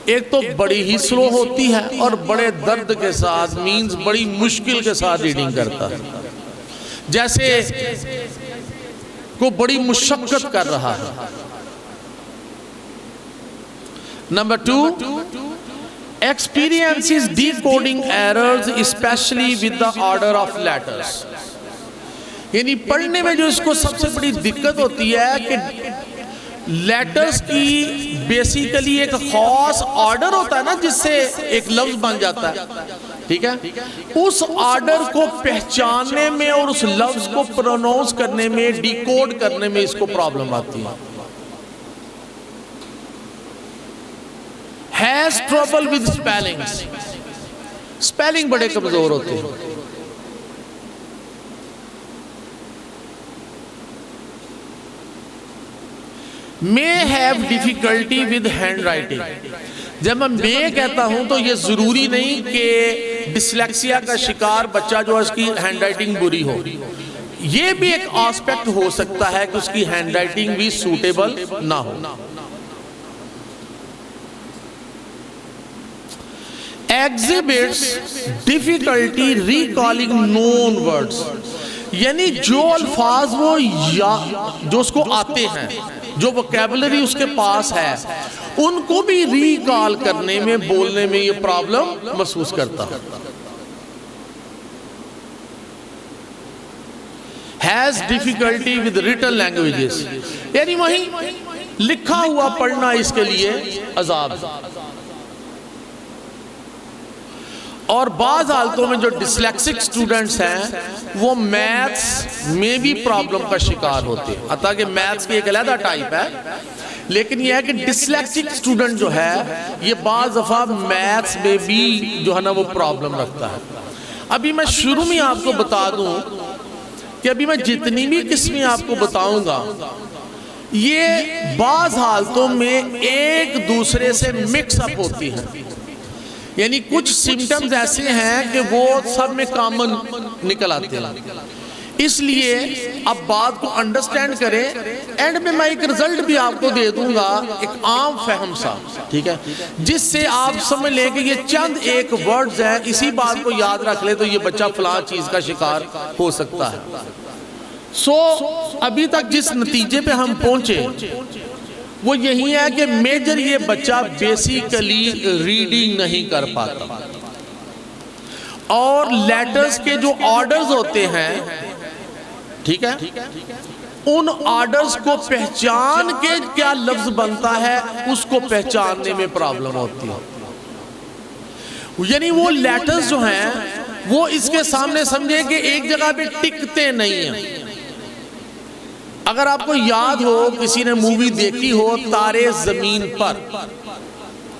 एक तो बड़ी ही स्लो होती है और बड़े दर्द के साथ, मींस बड़ी मुश्किल के साथ रीडिंग करता है, जैसे को बड़ी मुशक्कत कर रहा है। Number 2, experiences decoding errors especially with the order of letters। यानी पढ़ने में जो इसको सबसे बड़ी दिक्कत होती है कि लेटर्स की बेसिकली एक खास ऑर्डर होता है ना जिससे एक लफ्ज बन जाता है, ठीक है, उस ऑर्डर को पहचानने में और उस लफ्ज को प्रोनाउंस करने में, डिकोड करने में इसको प्रॉब्लम आती है। Has trouble with spellings, spelling बड़े कमजोर होते हैं। May have difficulty with hand writing. जब मैं मे कहता हूं तो ये जरूरी नहीं कि डिसलेक्सिया का शिकार बच्चा जो है उसकी हैंडराइटिंग बुरी हो, ये भी एक एस्पेक्ट हो सकता है कि उसकी हैंडराइटिंग भी सूटेबल ना हो। Exhibits difficulty recalling known words, यानी जो अल्फाज वो जो उसको आते हैं, जो वोकैबुलरी उसके पास है, उनको भी रिकॉल करने में, बोलने में ये प्रॉब्लम महसूस करता है। Has difficulty with written languages, यानी वही लिखा हुआ पढ़ना इसके लिए अजाब। और बाज़ हालतों में जो डिसलेक्सिक स्टूडेंट्स हैं वो मैथ्स में भी प्रॉब्लम का शिकार होते हैं। अतः कि मैथ्स की एक अलग टाइप है, लेकिन यह है कि डिसलेक्सिक स्टूडेंट जो है ये बाज़ दफ़ा मैथ्स में भी जो है ना वो प्रॉब्लम रखता है। अभी मैं शुरू में आपको बता दूं कि अभी मैं जितनी भी किस्में आपको बताऊंगा ये बाज़ हालतों में एक दूसरे से मिक्सअप होती हैं, यानी कुछ सिम्टम्स ऐसे हैं कि वो सब में कॉमन निकल आते हैं। इसलिए अब बात को अंडरस्टैंड करें। एंड में मैं एक रिजल्ट भी आपको दे दूंगा, एक आम फहम सा, ठीक है, जिससे आप समझ लें कि ये चंद एक वर्ड्स हैं, इसी बात को याद रख ले तो ये बच्चा फलां चीज का शिकार हो सकता है। अभी तक जिस नतीजे पे हम पहुंचे वो यही है कि मेजर ये बच्चा बेसिकली रीडिंग नहीं कर पाता, और लेटर्स के जो ऑर्डर्स होते हैं, ठीक है, उन ऑर्डर्स को पहचान के क्या लफ्ज बनता है उसको पहचानने में प्रॉब्लम होती है। यानी वो लेटर्स जो हैं वो इसके सामने समझे कि एक जगह पे टिकते नहीं हैं। अगर आपको याद हो, किसी ने मूवी देखी हो तारे जमीन पर,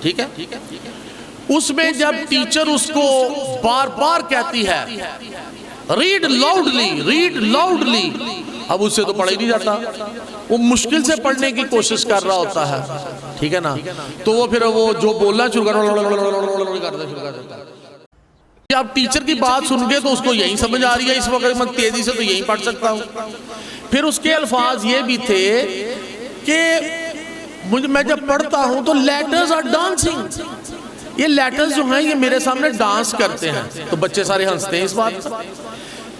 ठीक है, उसमें जब टीचर उसको बार बार कहती है रीड लाउडली, रीड लाउडली, अब उससे तो पढ़ा ही नहीं जाता, वो मुश्किल से पढ़ने की कोशिश कर रहा होता है, ठीक है ना, तो वो फिर वो जो बोलना शुरू कर देता है। आप टीचर की बात सुन के तो उसको यही समझ आ रही है इस वक्त, मैं तेजी से तो यही पढ़ सकता हूँ। फिर उसके अल्फाज ये भी थे कि मैं जब पढ़ता हूं तो लेटर्स आर डांसिंग, ये लेटर्स जो हैं ये मेरे सामने डांस करते हैं, तो बच्चे सारे हंसते हैं इस बात पर।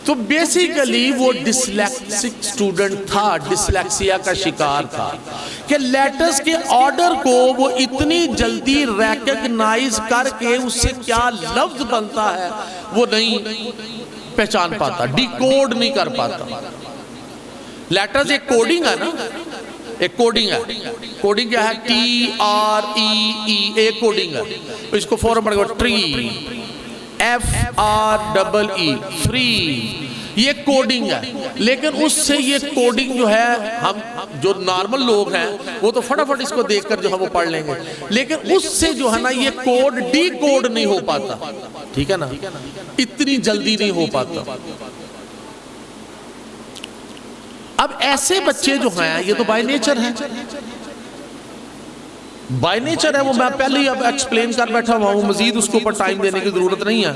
तो बेसिकली वो डिसलेक्सिक स्टूडेंट था, डिसलेक्सिया का शिकार था कि लेटर्स के ऑर्डर को वो इतनी जल्दी रिकॉग्नाइज करके उससे क्या लफ्ज बनता है वो नहीं पहचान पाता, डिकोड नहीं कर पाता। लेटर्स एक कोडिंग है ना, एक कोडिंग है। कोडिंग क्या है? TREE, एक कोडिंग है। इसको फॉर्म पढ़ेगा ट्री, FREE, फ्री, ये कोडिंग है। लेकिन उससे ये कोडिंग जो है, हम जो नॉर्मल लोग हैं वो तो फटाफट इसको देखकर जो है वो पढ़ लेंगे, लेकिन उससे जो है ना ये कोड डिकोड नहीं हो पाता, ठीक है ना, इतनी जल्दी नहीं हो पाता। अब ऐसे बच्चे जो हैं ये तो बाय नेचर है, बाय नेचर है, वो मैं पहले ही अब एक्सप्लेन कर बैठा हुआ हूं, मजीद उसके ऊपर टाइम देने की जरूरत नहीं है।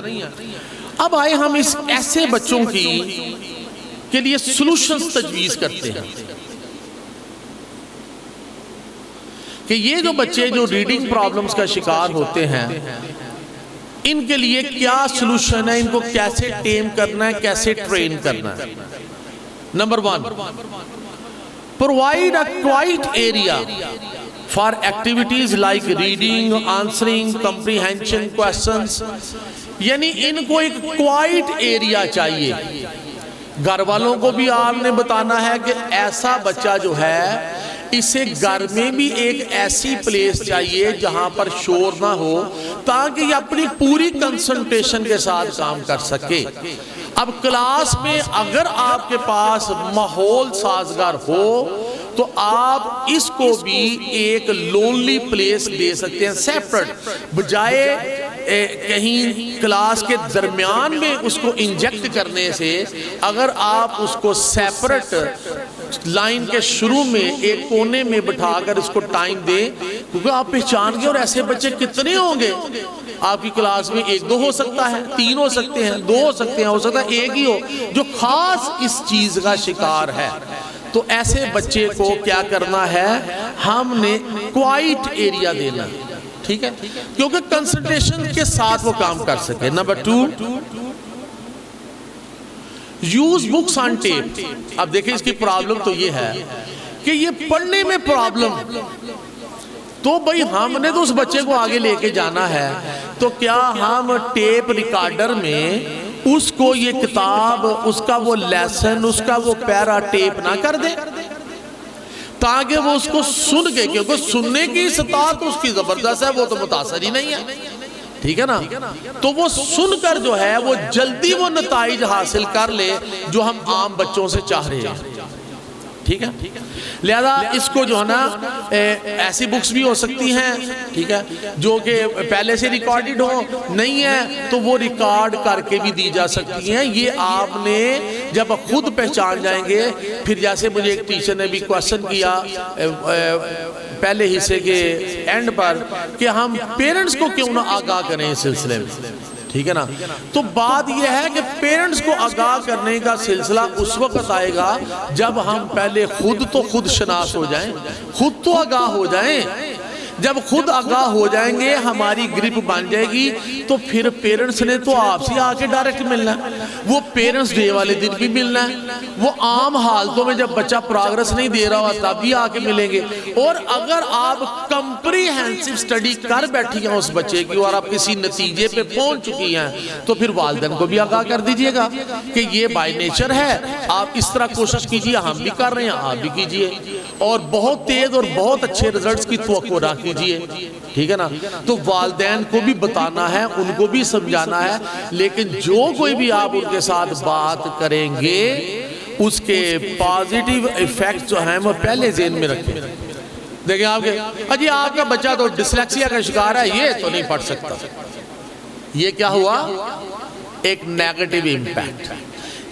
अब आए हम इस ऐसे बच्चों के लिए सॉल्यूशंस तजवीज करते हैं कि ये जो बच्चे जो रीडिंग प्रॉब्लम्स का शिकार होते हैं इनके लिए क्या सॉल्यूशन है, इनको कैसे टेम करना है, कैसे ट्रेन करना है। Number 1, provide a quite area for activities like reading, answering, comprehension questions. यानी इनको एक क्वाइट एरिया चाहिए। घर वालों को भी आपने बताना है कि ऐसा बच्चा जो है इसे घर में भी एक ऐसी प्लेस चाहिए जहां पर शोर ना हो, ताकि ये अपनी पूरी कंसंट्रेशन के साथ काम कर सके। अब क्लास में अगर आपके पास माहौल साजगार हो तो आप इसको भी एक लोनली प्लेस दे सकते हैं, सेपरेट, बजाय कहीं क्लास के दरमियान में उसको इंजेक्ट करने से अगर आप उसको सेपरेट लाइन के शुरू में एक कोने में बिठाकर इसको टाइम दें, क्योंकि आप पहचान गए, और ऐसे बच्चे कितने होंगे आपकी क्लास में 1-2 हो सकता है, 3 हो सकते हैं, 2 हो सकते हैं, हो सकता है 1 ही हो जो खास इस चीज का शिकार है। तो ऐसे बच्चे को क्या करना है, हमने क्वाइट एरिया देना, ठीक है, क्योंकि कंसंट्रेशन के साथ वो काम कर सके। Number 2, use books on tape. अब देखिए इसकी प्रॉब्लम तो ये है कि ये पढ़ने में प्रॉब्लम, तो भाई हमने तो उस बच्चे को आगे लेके जाना है, तो क्या हम टेप रिकॉर्डर में उसको ये किताब, उसका वो लेसन, उसका वो पैरा टेप ना कर दे ताकि वो उसको सुन के, क्योंकि सुनने की सतह तो उसकी जबरदस्त है, वो तो मुतासर ही नहीं है, ठीक है ना, तो वो सुनकर जो है वो जल्दी वो नताइज हासिल कर ले जो हम आम बच्चों से चाह रहे हैं, ठीक है। लिहाजा इसको जो है ना ऐसी बुक्स भी हो सकती हैं, ठीक है, जो कि पहले से रिकॉर्डेड हो, नहीं है तो वो रिकॉर्ड करके भी दी जा सकती हैं। ये आपने जब खुद पहचान जाएंगे, फिर जैसे मुझे एक टीचर ने भी क्वेश्चन किया पहले हिस्से के एंड पर कि हम पेरेंट्स को क्यों ना आगाह करें इस सिलसिले में, ठीक है ना, तो बात यह है कि पेरेंट्स को आगाह करने का सिलसिला उस वक्त आएगा जब हम पहले खुद शनास हो जाएं, खुद तो आगाह हो जाएं। जब खुद आगाह हो जाएंगे, हमारी ग्रिप बन जाएगी, तो फिर पेरेंट्स ने तो आपसे आके डायरेक्ट मिलना है, वो पेरेंट्स डे वाले दिन भी मिलना है, वो आम हालतों में जब बच्चा प्रोग्रेस नहीं दे रहा हुआ तब भी आके मिलेंगे। और अगर आप कंप्रीहेंसिव स्टडी कर बैठी हैं उस बच्चे की और आप किसी नतीजे पे पहुंच चुकी हैं, तो फिर वालिदैन को भी आगाह कर दीजिएगा कि ये बाय नेचर है, आप इस तरह कोशिश कीजिए, हम भी कर रहे हैं, आप भी कीजिए, और बहुत तेज और बहुत अच्छे रिजल्ट्स की तवक्को रखिए, ठीक है ना। तो वालिदैन को भी बताना है, उनको भी समझाना है, लेकिन जो कोई भी आप उनके साथ बात करेंगे उसके पॉजिटिव इफेक्ट जो हैं वो पहले ज़हन में रखें। देखिए आपके अजी आपका बच्चा तो डिसलेक्सिया का शिकार है, ये तो नहीं पढ़ सकता, ये क्या हुआ, एक नेगेटिव इम्पैक्ट।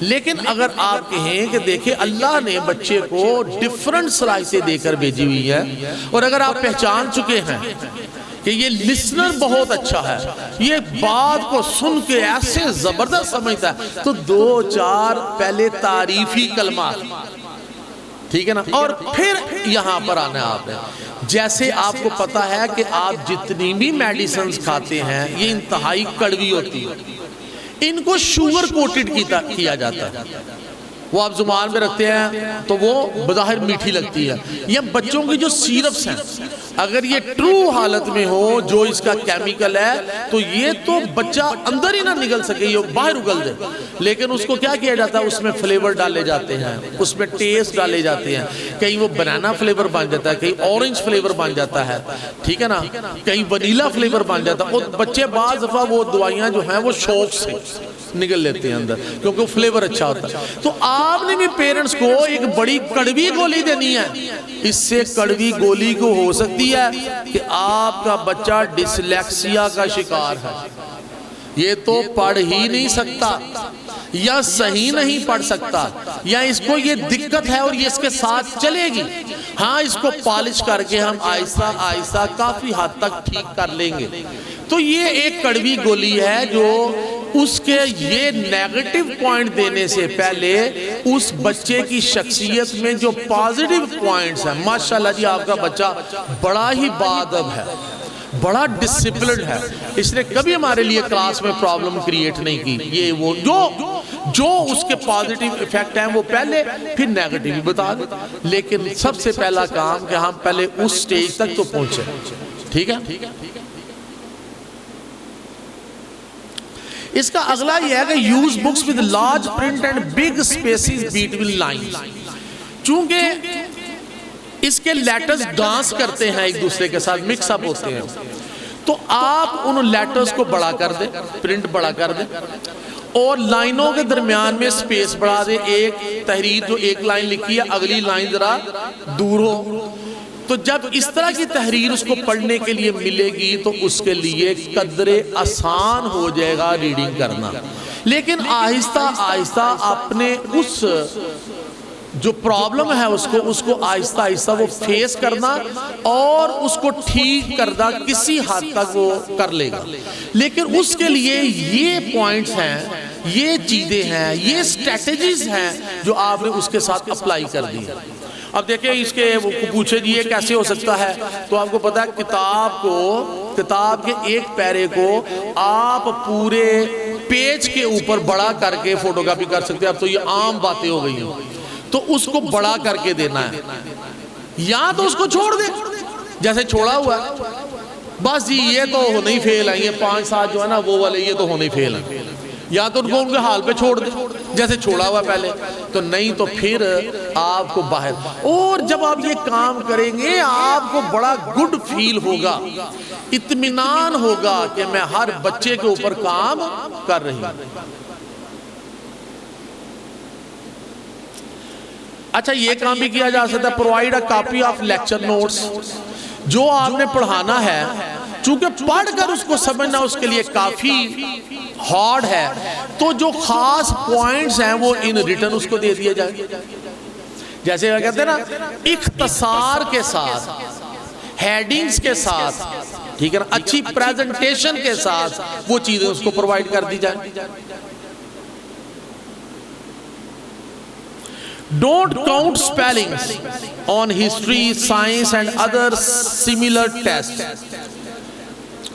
लेकिन अगर आप कहें कि देखिए अल्लाह ने बच्चे को डिफरेंट सलाहियतें देकर भेजी हुई है, और अगर आप पहचान चुके हैं कि ये लिसनर बहुत अच्छा है, ये बात को सुन के ऐसे जबरदस्त समझता है, तो 2-4 पहले तारीफी कलमा, ठीक है ना, और फिर यहां पर आना है आपने। जैसे आपको पता है कि आप जितनी भी मेडिसिन खाते हैं ये इंतहाई कड़वी होती है, इनको शुगर कोटेड किया जाता है, वो आप जुबान में रखते हैं तो वो बज़ाहिर मीठी लगती है। ये बच्चों की जो सिरप्स हैं, अगर ये ट्रू हालत में हो जो इसका केमिकल है, तो ये तो बच्चा अंदर ही ना निकल सके, ये बाहर उगल दे, लेकिन उसको क्या किया जाता है, उसमें फ्लेवर डाले जाते हैं, उसमें टेस्ट डाले जाते हैं, कहीं वो बनाना फ्लेवर बन जाता है, कहीं ऑरेंज फ्लेवर बन जाता है, ठीक है ना, कहीं वनीला फ्लेवर बन जाता है, और बच्चे बाज़ दफ़ा वो दवाइयाँ जो हैं वो शौक से निकल लेते हैं अंदर, क्योंकि वो फ्लेवर अच्छा होता है। तो आपने भी पेरेंट्स को एक बड़ी कड़वी गोली देनी है, इससे कड़वी गोली को हो सकती है कि आपका बच्चा डिसलेक्सिया का शिकार है, ये तो पढ़ ही नहीं सकता, या सही नहीं पढ़ सकता, या इसको ये दिक्कत है और ये इसके साथ चलेगी। हाँ, इसको पॉलिश करके हम आहिस्ता आहिस्ता काफी हद तक ठीक कर लेंगे। तो ये एक कड़वी गोली है जो उसके ये नेगेटिव पॉइंट देने से पहले उस बच्चे की शख्सियत में जो पॉजिटिव पॉइंट्स हैं, माशाल्लाह जी आपका बच्चा बड़ा ही बाअदब है, बड़ा डिसिप्लिन्ड है, इसने कभी हमारे लिए क्लास में प्रॉब्लम क्रिएट नहीं की, ये वो जो उसके पॉजिटिव इफेक्ट हैं वो पहले, फिर नेगेटिव भी बता दें, लेकिन सबसे पहला काम कि हम पहले उस स्टेज तक तो पहुंचे, ठीक है। इसका अगला यह है कि use books with large print and big spaces between lines. चूंकि इसके लेटर्स डांस करते हैं एक दूसरे के साथ, मिक्सअप होते हैं, तो आप उन लेटर्स को बड़ा कर दें, प्रिंट बड़ा कर दें, और लाइनों के दरमियान में स्पेस बढ़ा दें। एक तहरीर जो एक लाइन लिखी है, अगली लाइन जरा दूर हो, तो जब इस तरह की तहरीर उसको पढ़ने के लिए मिलेगी तो उसके लिए कदरे आसान हो जाएगा रीडिंग करना। लेकिन आहिस्ता आहिस्ता अपने उस जो प्रॉब्लम है उसको आहिस्ता आहिस्ता वो फेस करना और उसको ठीक करना किसी हद तक वो कर लेगा। लेकिन उसके लिए ये पॉइंट्स हैं, ये चीजें हैं, ये स्ट्रेटजीज हैं जो आपने उसके साथ अप्लाई कर दी है। अब देखिए इसके पूछे जी ये कैसे हो सकता है, तो आपको पता है किताब के एक पैरे को आप पूरे पेज के ऊपर बड़ा करके फोटोकॉपी कर सकते हैं। अब तो ये आम बातें हो गई हैं, तो उसको बड़ा करके देना है, या तो उसको छोड़ दे जैसे छोड़ा हुआ है, बस जी ये तो होने ही फेल है, ये 5-7 जो है ना वो वाले ये तो होने ही फेल है, या तो उनको उनके हाल पे छोड़ दे जैसे छोड़ा हुआ पहले, तो नहीं तो फिर आपको बाहर। और जब आप ये काम करेंगे आपको बड़ा गुड फील होगा, इत्मीनान होगा कि मैं हर बच्चे के ऊपर काम कर रही हूं। अच्छा ये काम भी किया जा सकता है, provide a copy of lecture notes. जो आपने पढ़ाना है चूंकि पढ़कर उसको समझना उसके लिए काफी हार्ड है, तो जो खास पॉइंट्स हैं वो इन रिटर्न उसको दे दिए जाए। जैसे कहते हैं ना इख्तसार के साथ, हेडिंग्स के साथ, ठीक है ना, अच्छी प्रेजेंटेशन के साथ वो चीजें उसको प्रोवाइड कर दी जाए। Don't count spellings on history, science and other similar tests।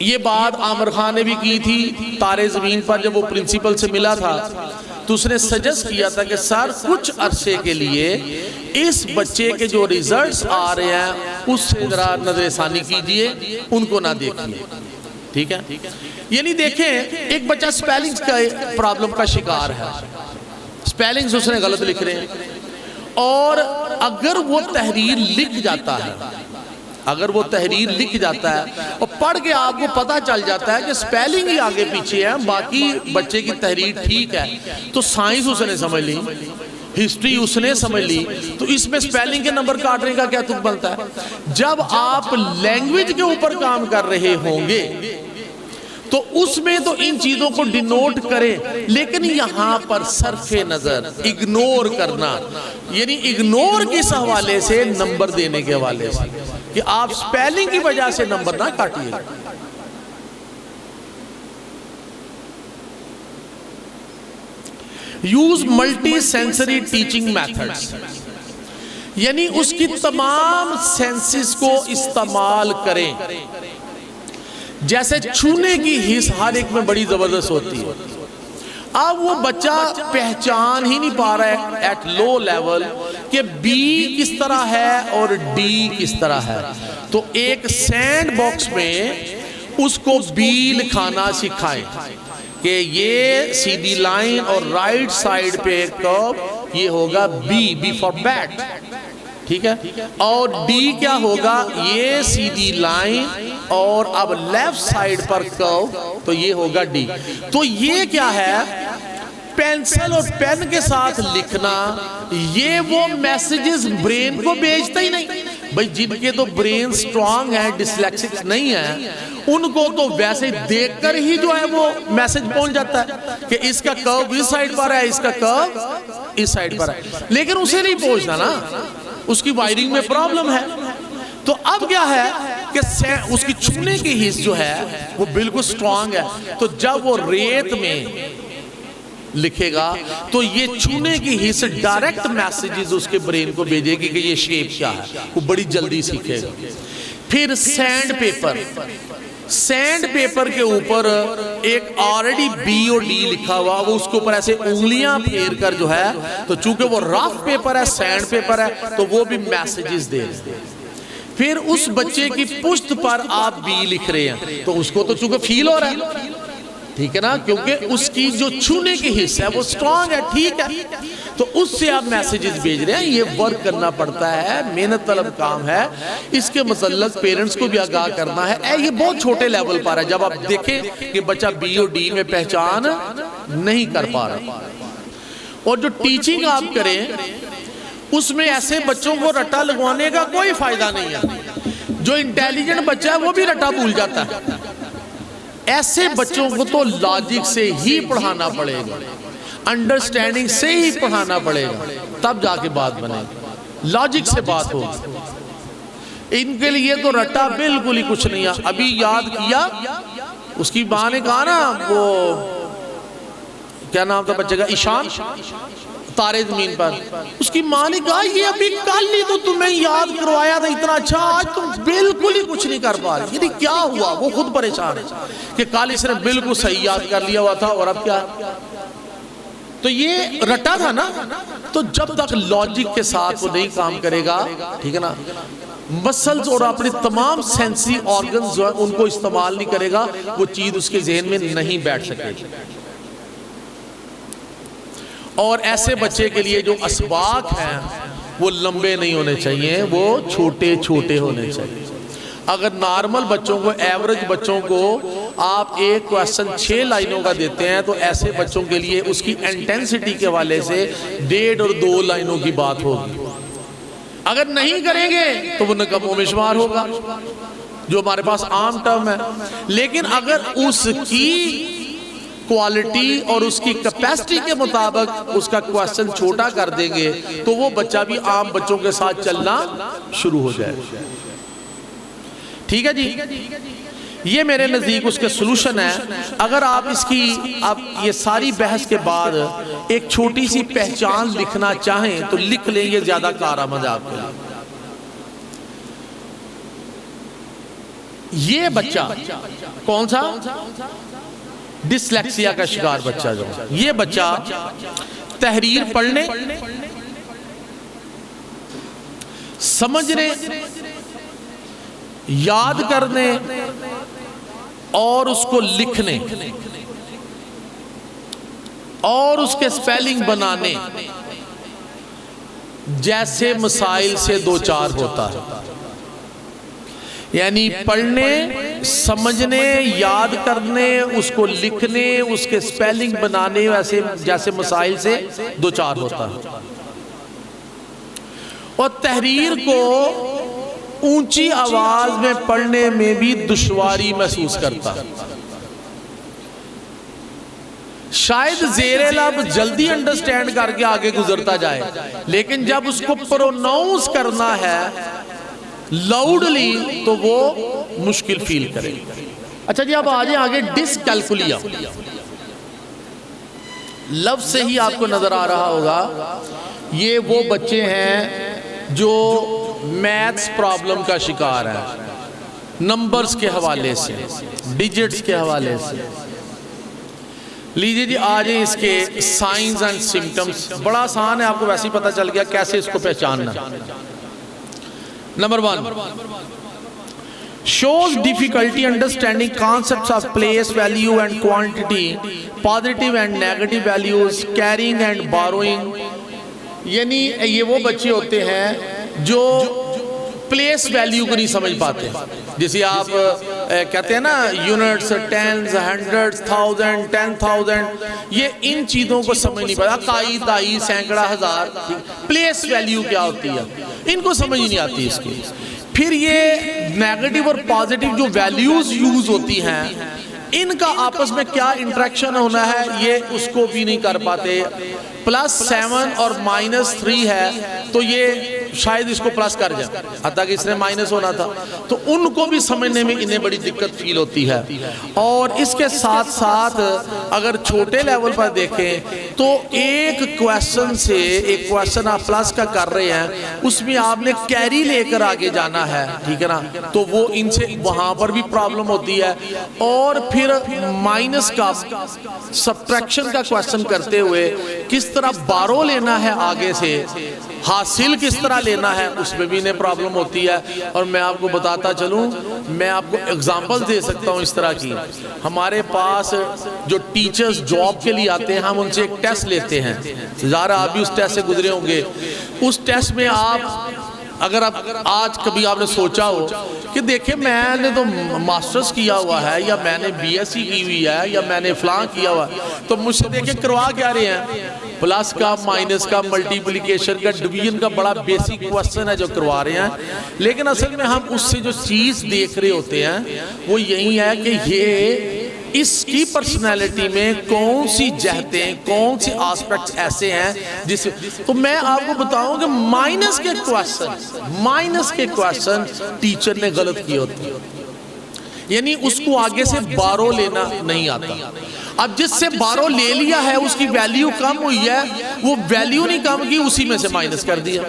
ये बात आमिर खान ने भी की थी तारे ज़मीन पर, जब वो प्रिंसिपल से मिला था तो उसने सजेस्ट किया था कि सर कुछ अरसे के लिए इस बच्चे के जो रिजल्ट्स आ रहे हैं उससे जरा नजरसानी कीजिए, उनको ना देखिए, ठीक है। यानी देखें एक बच्चा स्पेलिंग्स का प्रॉब्लम का शिकार है, स्पेलिंग्स उसने गलत लिख रहे हैं, और अगर वो तहरीर लिख जाता है, अगर वो तहरीर लिख जाता है और पढ़ के आपको पता चल जाता है कि स्पेलिंग ही आगे पीछे है, बाकी बच्चे की तहरीर ठीक है, तो साइंस उसने समझ ली, हिस्ट्री उसने समझ ली, तो इसमें स्पेलिंग के नंबर काटने का क्या तुक बनता है। जब आप लैंग्वेज के ऊपर काम कर रहे होंगे तो उसमें तो इन चीजों को डिनोट करें, लेकिन यहां पर सरफे नजर इग्नोर करना, यानी इग्नोर किस हवाले से, नंबर देने के हवाले से, कि आप स्पेलिंग की वजह से नंबर ना काटिए। Use multi sensory teaching methods, यानी उसकी तमाम सेंसेस को इस्तेमाल करें। जैसे छूने की हिस्स हर एक में बड़ी जबरदस्त होती है, अब वो बच्चा पहचान ही नहीं पा रहा है एट लो लेवल कि बी किस तरह है और डी किस तरह है, तो एक सैंड बॉक्स में उसको बी लिखाना सिखाएं कि ये सीधी लाइन और राइट साइड पे कर्व ये होगा बी फॉर बैट, ठीक है, और डी क्या होगा, ये सीधी लाइन और अब लेफ्ट साइड पर कर्व, तो ये होगा डी। तो ये क्या है, पेंसिल और पेन के साथ लिखना, ये वो मैसेजेस ब्रेन को भेजता ही नहीं भाई। जिनके तो ब्रेन स्ट्रांग है, डिसलेक्सिक नहीं है, उनको तो वैसे देखकर ही जो है वो मैसेज पहुंच जाता है कि इसका कर्व इस साइड पर है, इसका कर्व इस साइड पर है, लेकिन उसे नहीं पहुंचना ना, उसकी वायरिंग में प्रॉब्लम है। तो अब क्या है कि उसकी छूने की हिस्स जो है वो बिल्कुल स्ट्रांग है, तो जब वो रेत में लिखेगा तो ये छूने की हिस्स डायरेक्ट मैसेजेस उसके ब्रेन को भेजेगी कि ये शेप क्या है, वो बड़ी जल्दी सीखेगा। फिर सैंड पेपर के ऊपर एक ऑलरेडी बी और डी लिखा हुआ, वो उसके ऊपर ऐसे उंगलियां फेर कर जो है, तो चूंकि वो रफ पेपर है, सैंड पेपर है, तो वो भी मैसेजेस दे रहे हैं। फिर उस बच्चे की पुश्त पर आप बी लिख रहे हैं, तो उसको तो चूंकि फील हो रहा है, ठीक है ना, क्योंकि उसकी जो छूने की हिस्सा है वो स्ट्रांग है, ठीक है, तो उससे आप मैसेजेस भेज रहे हैं। ये वर्क करना पड़ता है, मेहनत तलब काम है, इसके मतलब पेरेंट्स को भी आगाह करना है। ये बहुत छोटे लेवल पर है, जब आप देखें कि बच्चा बी और डी में पहचान नहीं कर पा रहा, और जो टीचिंग आप करें उसमें ऐसे बच्चों को रट्टा लगवाने का कोई फायदा नहीं है। जो इंटेलिजेंट बच्चा है वो भी रट्टा भूल जाता है, ऐसे बच्चों को तो लॉजिक से ही पढ़ाना पड़ेगा। अंडरस्टैंडिंग से ही पढ़ाना पड़ेगा, तब जाके बात बनेगी, लॉजिक से बात होगी। इनके लिए तो रट्टा बिल्कुल ही कुछ नहीं है। अभी याद किया, उसकी माँ ने कहा ना, वो क्या नाम था बच्चे का, ईशान, तारे जमीन पर, उसकी माँ ने कहा ये अभी कल ही तो तुम्हें याद करवाया था इतना अच्छा, आज तुम बिल्कुल ही कुछ नहीं कर पा रही। क्या हुआ? वो खुद परेशान है कि कल इसने बिल्कुल सही याद कर लिया हुआ था और अब क्या। तो ये रटा था ना, तो जब तक लॉजिक के साथ वो नहीं काम करेगा, ठीक है ना, मसल्स और अपने तमाम सेंसरी ऑर्गन्स जो है उनको इस्तेमाल नहीं करेगा, वो चीज उसके जहन में नहीं बैठ सकेगी। और ऐसे बच्चे के लिए जो असबाक हैं वो लंबे नहीं होने चाहिए, वो छोटे छोटे होने चाहिए। अगर नॉर्मल बच्चों को, एवरेज बच्चों को आप एक क्वेश्चन 6 लाइनों का देते हैं, तो ऐसे बच्चों के लिए उसकी इंटेंसिटी के वाले से 1.5 और 2 लाइनों की बात होगी। अगर नहीं करेंगे तो वो नकम्मों में शुमार होगा, जो हमारे पास आम टर्म है। लेकिन अगर उसकी क्वालिटी और उसकी कैपेसिटी के मुताबिक उसका क्वेश्चन छोटा कर देंगे, तो वो बच्चा भी आम बच्चों के साथ चलना शुरू हो जाए। ठीक है जी, ये मेरे नज़दीक उसके सलूशन है। अगर आप इसकी, आप ये सारी बहस के बाद एक छोटी सी पहचान लिखना चाहें तो लिख लें, ये ज्यादा कारआमद है आपके लिए। ये बच्चा कौन सा, डिसलेक्सिया का शिकार बच्चा, जो ये बच्चा तहरीर पढ़ने, समझने, याद करने और उसको लिखने और उसके स्पेलिंग बनाने जैसे मसाइल से दो चार होता है। यानी पढ़ने, समझने, याद करने, उसको लिखने, उसके स्पेलिंग बनाने वैसे जैसे मसाइल से दो चार होता है। और तहरीर को ऊंची आवाज में पढ़ने में भी दुश्वारी महसूस करता है। शायद ज़ेरे लब जल्दी अंडरस्टैंड करके आगे गुजरता जाए, लेकिन जब उसको प्रोनाउंस करना है लाउडली तो वो मुश्किल फील करे। अच्छा जी, अब आगे आगे डिसकैलकुलिया लफ्ज से ही आपको नजर आ रहा होगा, ये वो बच्चे हैं जो मैथ्स प्रॉब्लम का शिकार है, नंबर्स के हवाले से, डिजिट्स के हवाले से। लीजिए जी, आज इसके साइंस एंड सिम्टम्स, बड़ा आसान है, आपको वैसे ही पता चल गया कैसे इसको पहचानना। Number 1, shows difficulty understanding concepts of place, value and quantity, positive and negative values, carrying and borrowing। यानी ये वो बच्चे होते हैं जो प्लेस वैल्यू को नहीं समझ पाते। जैसे आप कहते हैं ना, यूनिट्स, टेंस, हंड्रेड्स, 1000, 10,000, ये इन चीज़ों को समझ नहीं पाता। काई, दाई, सैकड़ा, हजार, प्लेस वैल्यू क्या होती है इनको समझ ही नहीं आती इसकी। फिर ये नेगेटिव और पॉजिटिव जो वैल्यूज यूज होती हैं, इनका आपस में क्या इंटरेक्शन होना है ये उसको भी नहीं कर पाते। +7 और -3 है तो ये शायद इसको प्लस कर जाए, हत्ता कि इसने माइनस होना था, तो उनको भी समझने में इन्हें बड़ी दिक्कत फील होती है। और इसके साथ साथ अगर छोटे लेवल पर देखें तो एक क्वेश्चन से, एक क्वेश्चन आप प्लस का कर रहे हैं, उसमें आपने कैरी लेकर आगे जाना है, ठीक है ना, तो वो इनसे वहां पर भी प्रॉब्लम होती है। और फिर माइनस का, सब्ट्रैक्शन का क्वेश्चन करते हुए किस तरह बारो लेना है, आगे से हासिल किस तरह लेना है, उसमें भी इन्हें प्रॉब्लम होती है। और मैं आपको बताता चलूं, मैं आपको एग्जांपल दे सकता हूं इस तरह की। हमारे पास जो टीचर्स जॉब के लिए आते हैं, हम उनसे एक टेस्ट लेते हैं, ज़ाहिर आप भी उस टेस्ट से गुजरे होंगे। उस टेस्ट में आप, अगर आप आज कभी आपने सोचा हो कि देखिए मैंने तो मास्टर्स किया हुआ है, या मैंने BSc की हुई है, या मैंने फलां किया हुआ है, तो मुझसे देखिए करवा क्या रहे हैं, प्लस का, माइनस का, मल्टीप्लिकेशन का, डिवीजन का बड़ा बेसिक क्वेश्चन है जो करवा रहे हैं। लेकिन असल में हम उससे जो चीज़ देख रहे होते हैं वो यही है कि ये इसकी पर्सनैलिटी में कौन सी जहतें, कौन सी एस्पेक्ट्स ऐसे हैं जिस, तो मैं आपको बताऊं कि माइनस के क्वेश्चन टीचर ने गलत किए होते हैं, यानी उसको आगे से बारो लेना नहीं आता। अब जिससे बारो ले लिया है उसकी वैल्यू कम हुई है, वो वैल्यू नहीं कम की, उसी में से माइनस कर दिया।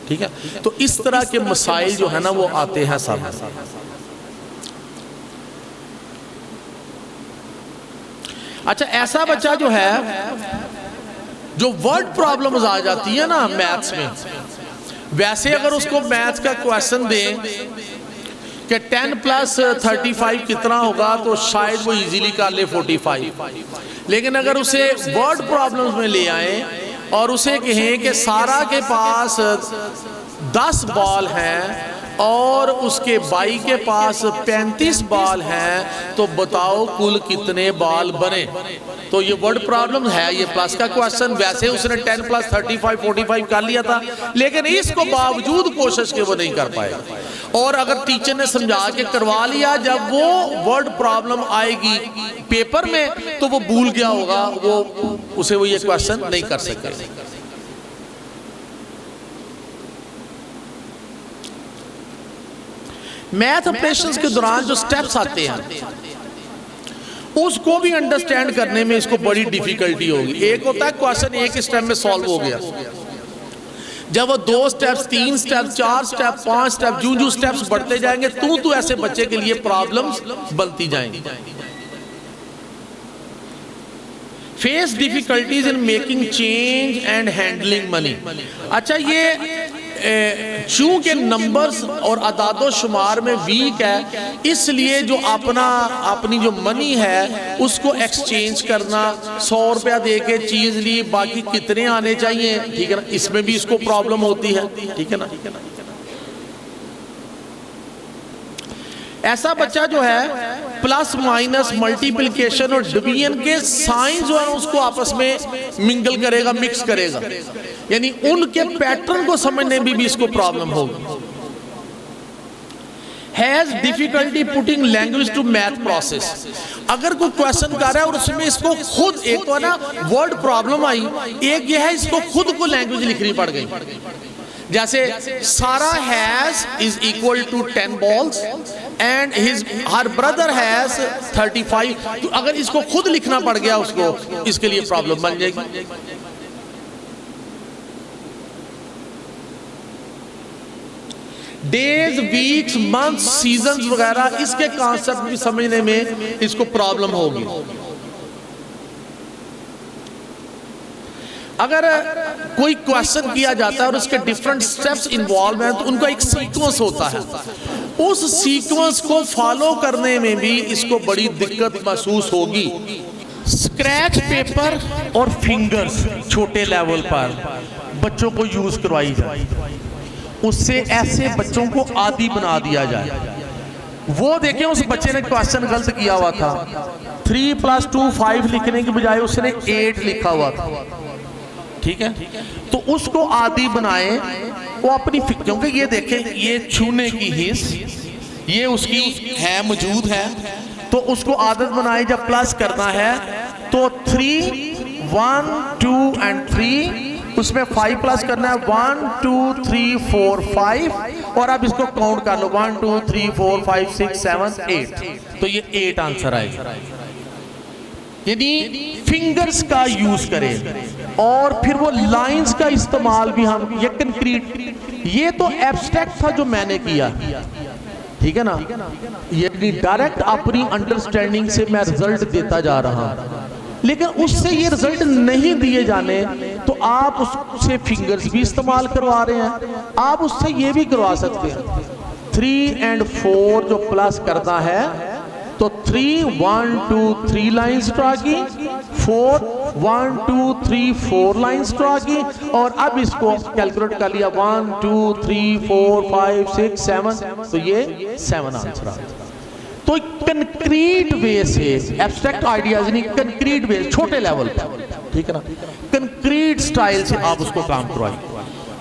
ठीक है, तो इस तरह के मसाइल जो है ना वो आते हैं सामने। अच्छा, ऐसा बच्चा जो है जो वर्ड प्रॉब्लम्स आ जाती है ना मैथ्स में, वैसे अगर उसको मैथ्स का क्वेश्चन दें कि 10 + 35 कितना होगा, तो शायद वो इजीली कर ले 45। लेकिन अगर उसे वर्ड प्रॉब्लम्स में ले आए और उसे कहें कि सारा के पास 10 बॉल हैं और उसके भाई के पास 35 बॉल हैं, तो बताओ कुल कितने बॉल बने। तो ये वर्ड प्रॉब्लम है, ये प्लस का क्वेश्चन। वैसे उसने 10 + 35 45 कर लिया था, लेकिन इसको बावजूद कोशिश के वो नहीं कर पाएगा। और अगर टीचर ने समझा के करवा लिया, जब वो वर्ड प्रॉब्लम आएगी पेपर में तो वो भूल गया होगा, वो उसे वो ये क्वेश्चन नहीं कर सकेगा। मैथ ऑपरेशंस के दौरान जो स्टेप्स आते हैं उसको भी अंडरस्टैंड करने में इसको बड़ी डिफिकल्टी होगी। एक होता है क्वेश्चन एक स्टेप में सॉल्व हो गया, जब वो 2 स्टेप्स, 3 स्टेप्स, 4 स्टेप, 5 स्टेप, जो स्टेप्स बढ़ते जाएंगे तो ऐसे बच्चे के लिए प्रॉब्लम्स बनती जाएंगी। Face difficulties in making change and handling money. अच्छा, ये चूंकि नंबर्स और अदादो शुमार में वीक है, इसलिए जो अपनी जो मनी है उसको एक्सचेंज करना, 100 रुपया दे के चीज ली, बाकी कितने आने चाहिए, ठीक है ना, इसमें भी इसको प्रॉब्लम होती है। ठीक है ना। ऐसा बच्चा जो है प्लस माइनस मल्टीप्लिकेशन और डिवीजन के साइंस जो है उसको आपस में मिंगल करेगा, मिक्स करेगा, यानी उनके पैटर्न को समझने में भी इसको प्रॉब्लम होगी। Has difficulty putting language to math process. अगर कोई क्वेश्चन कर रहा है और उसमें इसको खुद, एक तो ना वर्ड प्रॉब्लम आई, एक ये है इसको खुद को लैंग्वेज लिखनी पड़ गई। जैसे Sara has is equal to 10 balls and her brother has 35। तो अगर इसको खुद लिखना पड़ गया उसको, इसके लिए प्रॉब्लम बन जाएगी। डेज, वीक्स, मंथ्स, सीजन्स वगैरह, इसके कॉन्सेप्ट भी समझने में इसको प्रॉब्लम होगी। अगर कोई क्वेश्चन किया जाता है और उसके डिफरेंट स्टेप्स इन्वॉल्व हैं, तो उनका एक सीक्वेंस होता है, उस सीक्वेंस को फॉलो करने में भी इसको बड़ी दिक्कत महसूस होगी। स्क्रैच पेपर और फिंगर्स छोटे लेवल पर बच्चों को यूज करवाई जाए, उससे ऐसे बच्चों को आदी बना दिया जाए। वो देखें, उस बच्चे ने क्वेश्चन गलत किया हुआ था, 3 + 2 5 लिखने की बजाय उसने 8 लिखा हुआ था। ठीक है, तो उसको आदी बनाए, वो अपनी, क्योंकि ये देखें, ये छूने की हिस्स ये उसकी है, मौजूद है, तो उसको आदत बनाए जब प्लस करना है तो 3 1 2 एंड 3, उसमें 5 प्लस करना है, 1 2 3 4 5, और अब इसको काउंट कर लो, 1 2 3 4 5 6 7 8, तो ये 8 आंसर आएगा। यानी फिंगर्स का यूज करें और फिर वो लाइंस का इस्तेमाल भी हम, ये कंक्रीट, ये तो एब्स्ट्रैक्ट था जो मैंने किया, ठीक है ना, ये डायरेक्ट अपनी अंडरस्टैंडिंग से मैं रिजल्ट देता जा रहा हूं, लेकिन उससे ये रिजल्ट नहीं दिए जाने तो आप उससे फिंगर्स भी इस्तेमाल करवा रहे हैं, आप उससे ये भी करवा सकते हैं। 3 और 4 जो प्लस करना है तो 3 1 2 3 लाइंस ड्रा की, 4 1 2 3 4 लाइंस ड्रा की, और अब इसको कैलकुलेट कर लिया 1 2 3 4 5 6 7, तो ये 7 आंसर आ गया। तो कंक्रीट वे से, एब्स्ट्रैक्ट आइडियाज नहीं, कंक्रीट वे, छोटे लेवल पर, ठीक है ना, कंक्रीट स्टाइल से आप उसको काम करवाइए।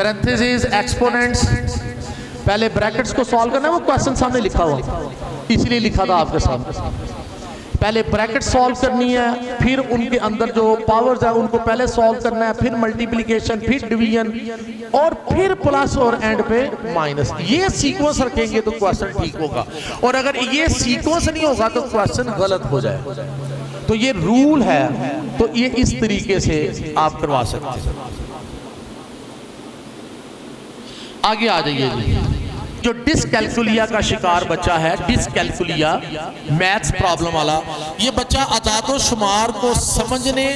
पैरेंथेसिस, एक्सपोनेंट्स, पहले ब्रैकेट्स को सॉल्व करना है। वो क्वेश्चन सामने लिखा हुआ, इसलिए लिखा था आपके सामने। पहले ब्रैकेट सॉल्व करनी है, फिर उनके अंदर जो पावर्स है उनको पहले सॉल्व करना है, फिर मल्टीप्लिकेशन, फिर डिवीजन, और फिर प्लस और एंड पे माइनस। ये सीक्वेंस रखेंगे तो क्वेश्चन ठीक होगा, और अगर ये सीक्वेंस नहीं होगा तो क्वेश्चन गलत हो जाए। तो ये रूल है, तो ये इस तरीके से आप करवा सकते हैं। आगे आ जाइए जी। जो डिसकैलकुलिया का शिकार बच्चा है, डिसकैलकुलिया मैथ्स प्रॉब्लम वाला, ये बच्चा अदादो शुमार को समझने,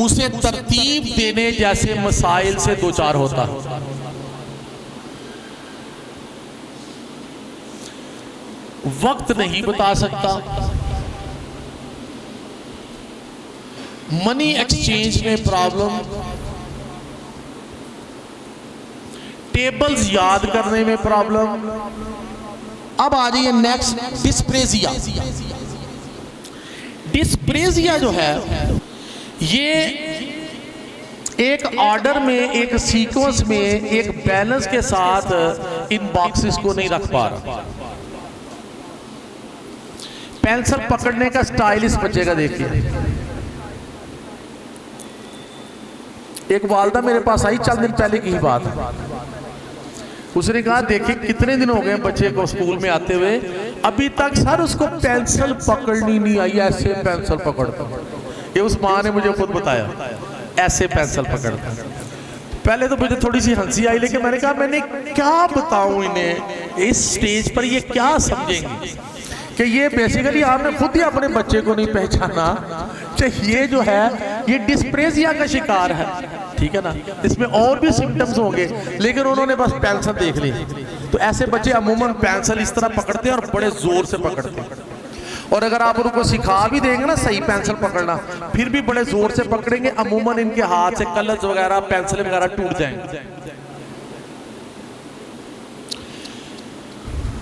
उसे तरतीब देने जैसे मसाइल से दो चार होता है। वक्त नहीं बता सकता, मनी एक्सचेंज में प्रॉब्लम, टेबल्स याद करने में प्रॉब्लम। अब आ जाइए नेक्स्ट, डिस्प्रेजिया। डिस्प्रेजिया जो है ये एक ऑर्डर में, एक सीक्वेंस में, एक बैलेंस के साथ इन बॉक्सेस को नहीं रख पा रहा। पेंसिल पकड़ने का स्टाइल इस बच्चे का देखिए। एक वालदा मेरे पास आई चंद दिन पहले की ही बात, उसने कहा देखिए कितने दिन हो गए बच्चे को स्कूल में आते हुए, अभी तक सर उसको पेंसिल पकड़नी नहीं आई, ऐसे पेंसिल पकड़ता। ये उस माँ ने मुझे खुद बताया, ऐसे पेंसिल पकड़ता। पहले तो मुझे थोड़ी सी हंसी आई, लेकिन मैंने कहा मैंने क्या बताऊं इन्हें, इस स्टेज पर ये क्या समझेंगे कि ये बेसिकली आपने खुद ही अपने बच्चे को नहीं पहचाना कि ये जो है ये डिस्प्रेजिया का शिकार है, ठीक है ना। इसमें और भी सिम्टम्स होंगे, लेकिन उन्होंने बस पेंसिल देख ली। तो ऐसे बच्चे अमूमन पेंसिल इस तरह पकड़ते हैं और बड़े जोर से पकड़ते हैं, और अगर आप उनको सिखा भी देंगे ना सही पेंसिल पकड़ना, फिर भी बड़े जोर से पकड़ेंगे, अमूमन इनके हाथ से कलर्स वगैरह, पेंसिल वगैरह टूट जाएंगे।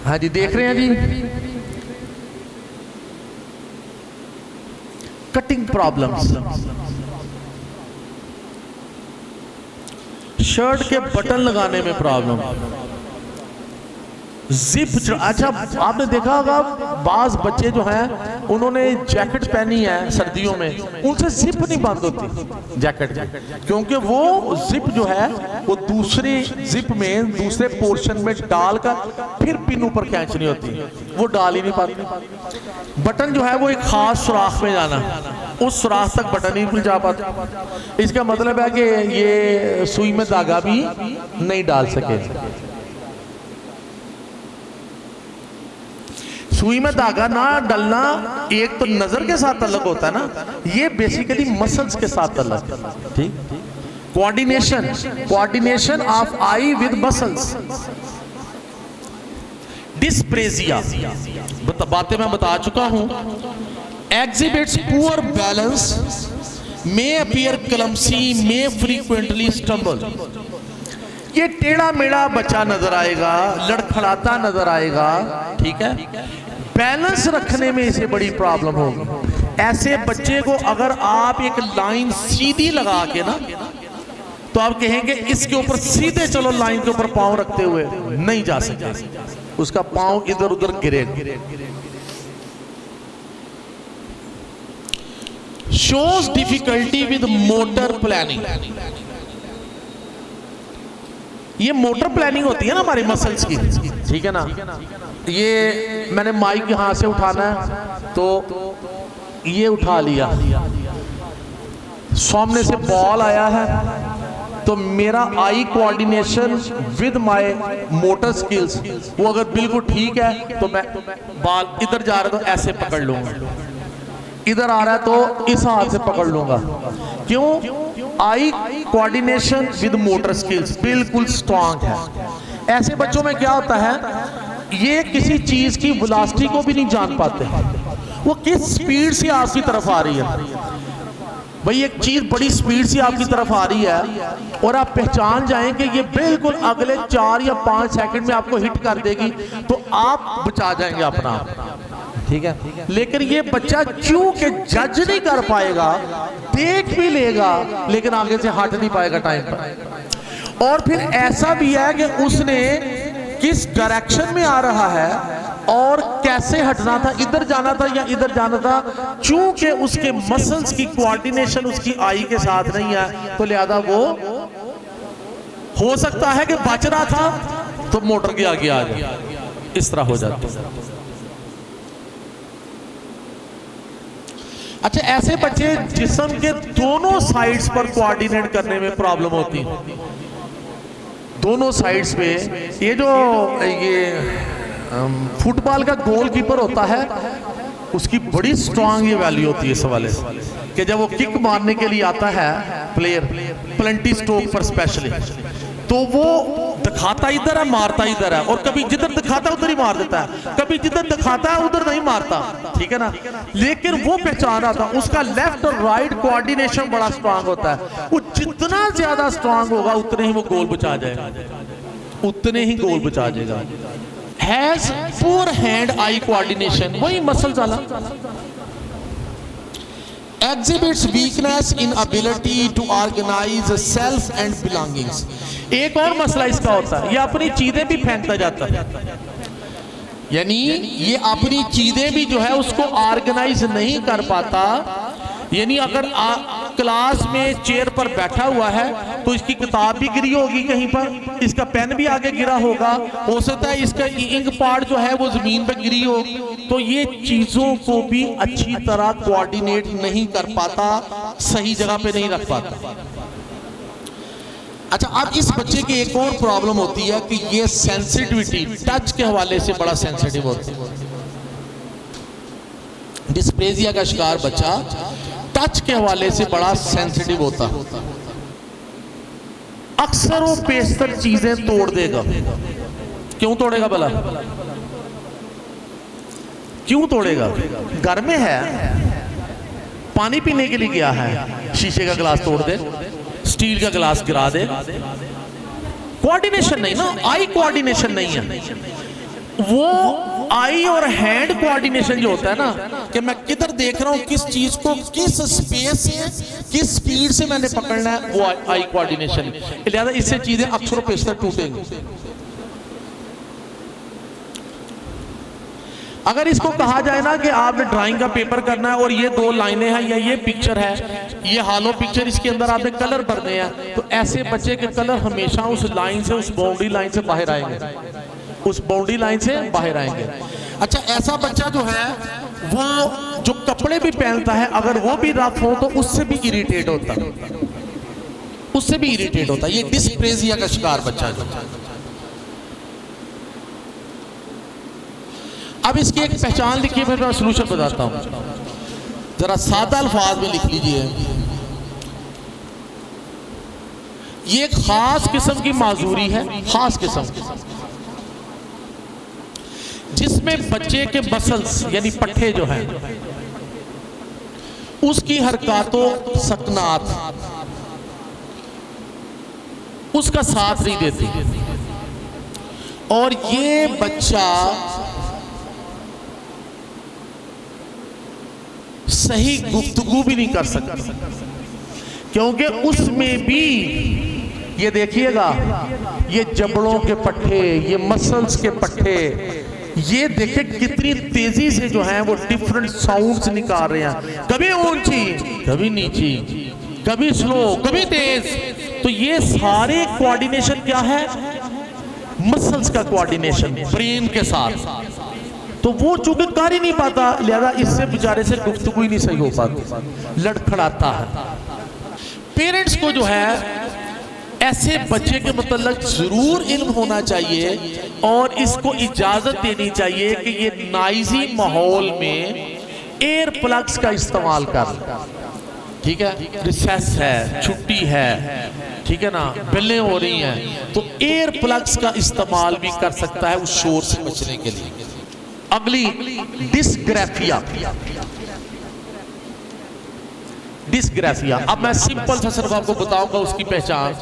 हाँ जी, देख रहे हैं जी। कटिंग प्रॉब्लम्स, शर्ट के बटन लगाने में प्रॉब्लम, जिप। अच्छा, आपने देखा होगा बाज बच्चे जो हैं उन्होंने जैकेट पहनी है सर्दियों में, उनसे जिप नहीं बंद होती जैकेट की, क्योंकि वो जिप जो है वो दूसरी जिप में, दूसरे पोर्शन में डालकर फिर पिन ऊपर खींचनी होती है, वो डाल ही नहीं पाते। बटन जो है वो एक खास सुराख में जाना, उस सुराख तक बटन ही नहीं जा पाता। इसका मतलब है कि ये सुई में धागा भी नहीं डाल सके। सुई में धागा ना डलना एक तो नजर के साथ अलग होता है ना, ये बेसिकली मसल्स के साथ अलग है, ठीक। Coordination of eye with muscles. Dyspraxia बातें मैं बता चुका हूं। Exhibits poor balance, may appear clumsy, may frequently stumble. ये टेढ़ा मेढ़ा बच्चा नजर आएगा, लड़खड़ाता नजर आएगा, ठीक है। बैलेंस रखने में इसे बड़ी प्रॉब्लम होगी। ऐसे बच्चे को अगर आप एक लाइन सीधी लगा के ना, तो आप कहेंगे इसके ऊपर सीधे चलो, लाइन के ऊपर पांव रखते हुए नहीं जा सकते, उसका पांव इधर उधर गिरेगा। Shows difficulty with motor planning. ये मोटर प्लानिंग होती है ना हमारी मसल्स की, ठीक है ना। ये मैंने माइक यहां से उठाना है तो ये उठा लिया, सामने से बॉल आया है तो मेरा eye coordination with my motor skills वो अगर बिल्कुल ठीक है तो मैं बॉल इधर जा रहा है तो ऐसे पकड़ लूंगा, इधर आ रहा है तो इस हाथ से पकड़ लूंगा। क्यों? Eye coordination with motor skills बिल्कुल स्ट्रांग है। ऐसे बच्चों में क्या होता है, ये किसी चीज की वेलोसिटी को भी नहीं जान पाते, वो किस स्पीड से आपकी तरफ आ रही है। भाई एक चीज बड़ी स्पीड से आपकी तरफ आ रही है और आप पहचान जाएं कि ये बिल्कुल अगले 4 या 5 सेकंड में आपको हिट कर देगी, तो आप बचा जाएंगे अपना आप। ठीक है। लेकिन ये बच्चा चूंकि जज नहीं कर पाएगा, देख भी लेगा लेकिन आगे से हट नहीं पाएगा टाइम पर। और फिर ऐसा भी है कि उसने किस डायरेक्शन में आ रहा है और कैसे हटना था, इधर जाना था या इधर जाना था, चूंकि उसके मसल्स की कोऑर्डिनेशन उसकी आई के साथ नहीं है, तो लिहाजा वो हो सकता है कि बच रहा था तो मोटर के आगे आ जाए, इस तरह हो जाता है। अच्छा, ऐसे बच्चे जिस्म के दोनों साइड्स पर कोऑर्डिनेट करने में प्रॉब्लम होती है, दोनों साइड्स पे। ये जो फुटबॉल का गोलकीपर होता है उसकी बड़ी स्ट्रांग ये वैल्यू होती है इस हवाले से कि जब वो किक मारने के लिए आता है प्लेयर प्लेंटी स्ट्रोक पर स्पेशली, तो वो दिखाता इधर है मारता इधर है, और कभी जिधर दिखाता है उधर ही मार देता है, कभी जिधर दिखाता है उधर नहीं मारता, ठीक है ना। लेकिन वो पहचान रहा था, उसका लेफ्ट और राइट कोऑर्डिनेशन बड़ा स्ट्रांग होता है। वो जितना ज्यादा स्ट्रांग होगा उतने ही वो गोल बचा जाएगा, उतने ही गोल बचा जाएगा। Has poor hand eye coordination, वही मसल वाला। Exhibits weakness in ability to organize self and belongings। एक और मसला इसका होता है, ये अपनी चीजें भी फेंकता जाता है, यानी ये अपनी चीजें भी जो है उसको ऑर्गेनाइज नहीं कर पाता। यानी अगर क्लास में चेयर पर बैठा हुआ है तो इसकी किताब भी गिरी होगी कहीं पर, इसका पेन भी आगे गिरा होगा, हो सकता है इसका इंक पार्ट जो है वो जमीन पर गिरी हो, तो ये चीजों को भी अच्छी तरह कोऑर्डिनेट नहीं कर पाता, सही जगह पे नहीं रख पाता। अच्छा, अब इस बच्चे की एक और प्रॉब्लम होती है कि ये सेंसिटिविटी टच के हवाले से बड़ा सेंसिटिव होता है। डिस्प्लेजिया का शिकार बच्चा टच के हवाले से बड़ा सेंसिटिव होता है। अक्सर वो पेस्तर चीजें तोड़ देगा। क्यों तोड़ेगा भला? क्यों तोड़ेगा? घर में है, पानी पीने के लिए गया है, शीशे का गिलास तोड़ दे, स्टील का गिलास गिरा दे। कोऑर्डिनेशन नहीं ना, आई कोऑर्डिनेशन नहीं है। वो आई और हैंड कोऑर्डिनेशन जो होता है ना, कि मैं किधर देख रहा हूं, किस चीज को किस स्पेस से किस स्पीड से मैंने पकड़ना है, वो आई कोऑर्डिनेशन। लिहाजा इससे चीजें अक्सर पेस्तर टूटेंगी। अगर इसको कहा जाए ना कि आपने ड्राइंग का पेपर करना है और ये दो लाइनें हैं या ये पिक्चर है, ये हालो पिक्चर, इसके अंदर आपने कलर भरने हैं, तो ऐसे बच्चे के कलर हमेशा उस लाइन से, उस बाउंड्री लाइन से बाहर आएंगे, उस बाउंड्री लाइन से बाहर आएंगे। अच्छा, ऐसा बच्चा जो है वो जो कपड़े भी पहनता है, अगर वो भी रफ हो तो उससे भी इरिटेट होता है, उससे भी इरिटेट होता है। ये डिस्प्लेजिया का शिकार बच्चा जो। अब इसकी एक पहचान लिखिए, फिर मैं सलूशन बताता हूं। जरा सादा अल्फाज में लिख लीजिए। ये एक खास किस्म की माजूरी है, खास किस्म की, जिसमें बच्चे के मसल्स यानी पट्टे जो हैं उसकी हरकतों सकनात उसका साथ नहीं देती, और ये बच्चा सही गुफ्तगू भी नहीं कर सकता, क्योंकि उसमें भी ये देखिएगा, ये जबड़ों के पट्टे, ये मसल्स के पट्टे, ये देखे कितनी तेजी से जो है वो डिफरेंट साउंड्स निकाल रहे हैं, कभी ऊंची कभी नीची, कभी स्लो कभी तेज। तो ये सारे कोऑर्डिनेशन क्या है? मसल्स का कोऑर्डिनेशन ब्रेन के साथ। तो वो चूंकि कर ही नहीं पाता, लिहाजा इससे बेचारे से गुफ्तगू ही नहीं सही हो पाती, लड़खड़ाता है। पेरेंट्स को जो है ऐसे बच्चे के मतलब जरूर इल्म होना चाहिए और इसको इजाजत देनी चाहिए कि ये नाइजी माहौल में एयर प्लग्स का इस्तेमाल कर, ठीक है, रिसेस है, छुट्टी है, ठीक है ना, बिल्लें हो रही हैं, तो एयर प्लग्स का इस्तेमाल भी कर सकता है उस शोर से बचने के लिए। अगली डिस्ग्राफिया। डिस्ग्राफिया, अब मैं सिंपल सा सिर्फ आपको बताऊंगा उसकी पहचान।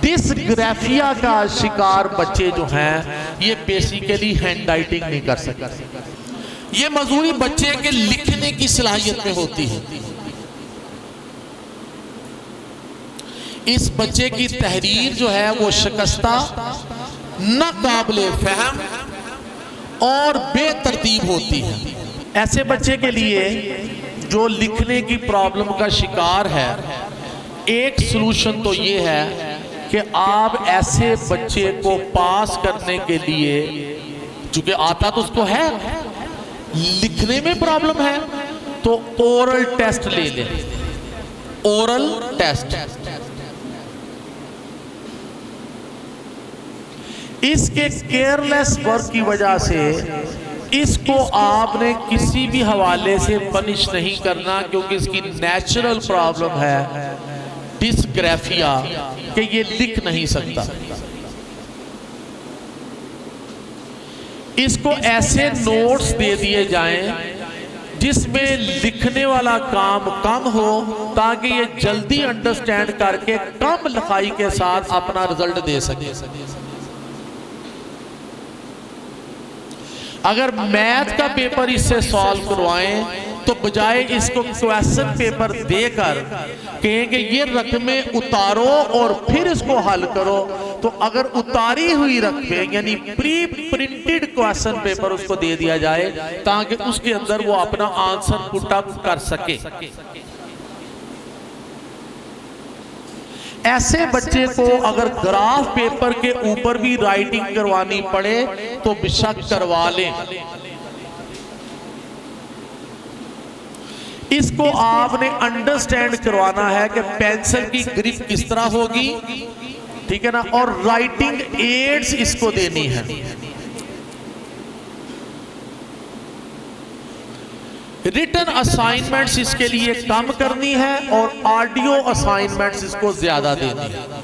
डिस्ग्राफिया का शिकार बच्चे जो हैं ये बेसिकली हैंड राइटिंग नहीं कर सकते। ये मजबूरी बच्चे के लिखने की सलाहियत में होती है। इस बच्चे की तहरीर जो है वो शिकस्ता, नाकाबिले फहम और बेतरतीब होती है। ऐसे बच्चे के लिए जो लिखने की प्रॉब्लम का शिकार है, एक सलूशन तो ये है कि आप ऐसे बच्चे को पास करने के लिए, चूंकि आता तो उसको है, लिखने में प्रॉब्लम है, तो ओरल टेस्ट ले लें। ओरल टेस्ट इसके केयरलेस वर्क की वजह से इसको आपने किसी भी हवाले से पनिश नहीं करना, क्योंकि इसकी नेचुरल प्रॉब्लम है डिस्ग्राफिया कि ये लिख नहीं सकता। इसको ऐसे नोट्स दे दिए जाएं जिसमें लिखने वाला काम कम हो, ताकि ये जल्दी अंडरस्टैंड करके कम लिखाई के साथ अपना रिजल्ट दे सके। अगर मैथ का पेपर इससे सॉल्व करवाएं तो बजाय इसको क्वेश्चन पेपर देकर कहेंगे ये रकमें उतारो और फिर इसको हल करो, तो अगर उतारी हुई रकमें यानी प्री प्रिंटेड क्वेश्चन पेपर उसको दे दिया जाए ताकि उसके अंदर वो अपना आंसर पुट अप कर सके। ऐसे बच्चे को अगर ग्राफ पेपर के ऊपर भी राइटिंग करवानी पड़े तो बेशक करवा लें। इसको आपने अंडरस्टैंड करवाना है कि पेंसिल की ग्रिप किस तरह होगी, ठीक है ना, और राइटिंग एड्स इसको देनी है। रिटन असाइनमेंट्स इसके लिए कम करनी है और ऑडियो असाइनमेंट्स इसको ज्यादा देनी है।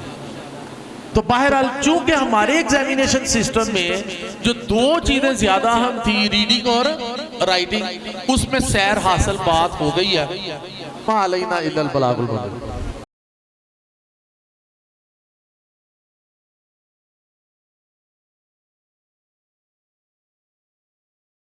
तो बहरहाल चूंकि हमारे एग्जामिनेशन सिस्टम में जो दो चीजें ज्यादा अहम थी, रीडिंग और राइटिंग, उसमें सैर हासिल बात हो गई है। मा अलैना इल्लल बलागुल मुबीन।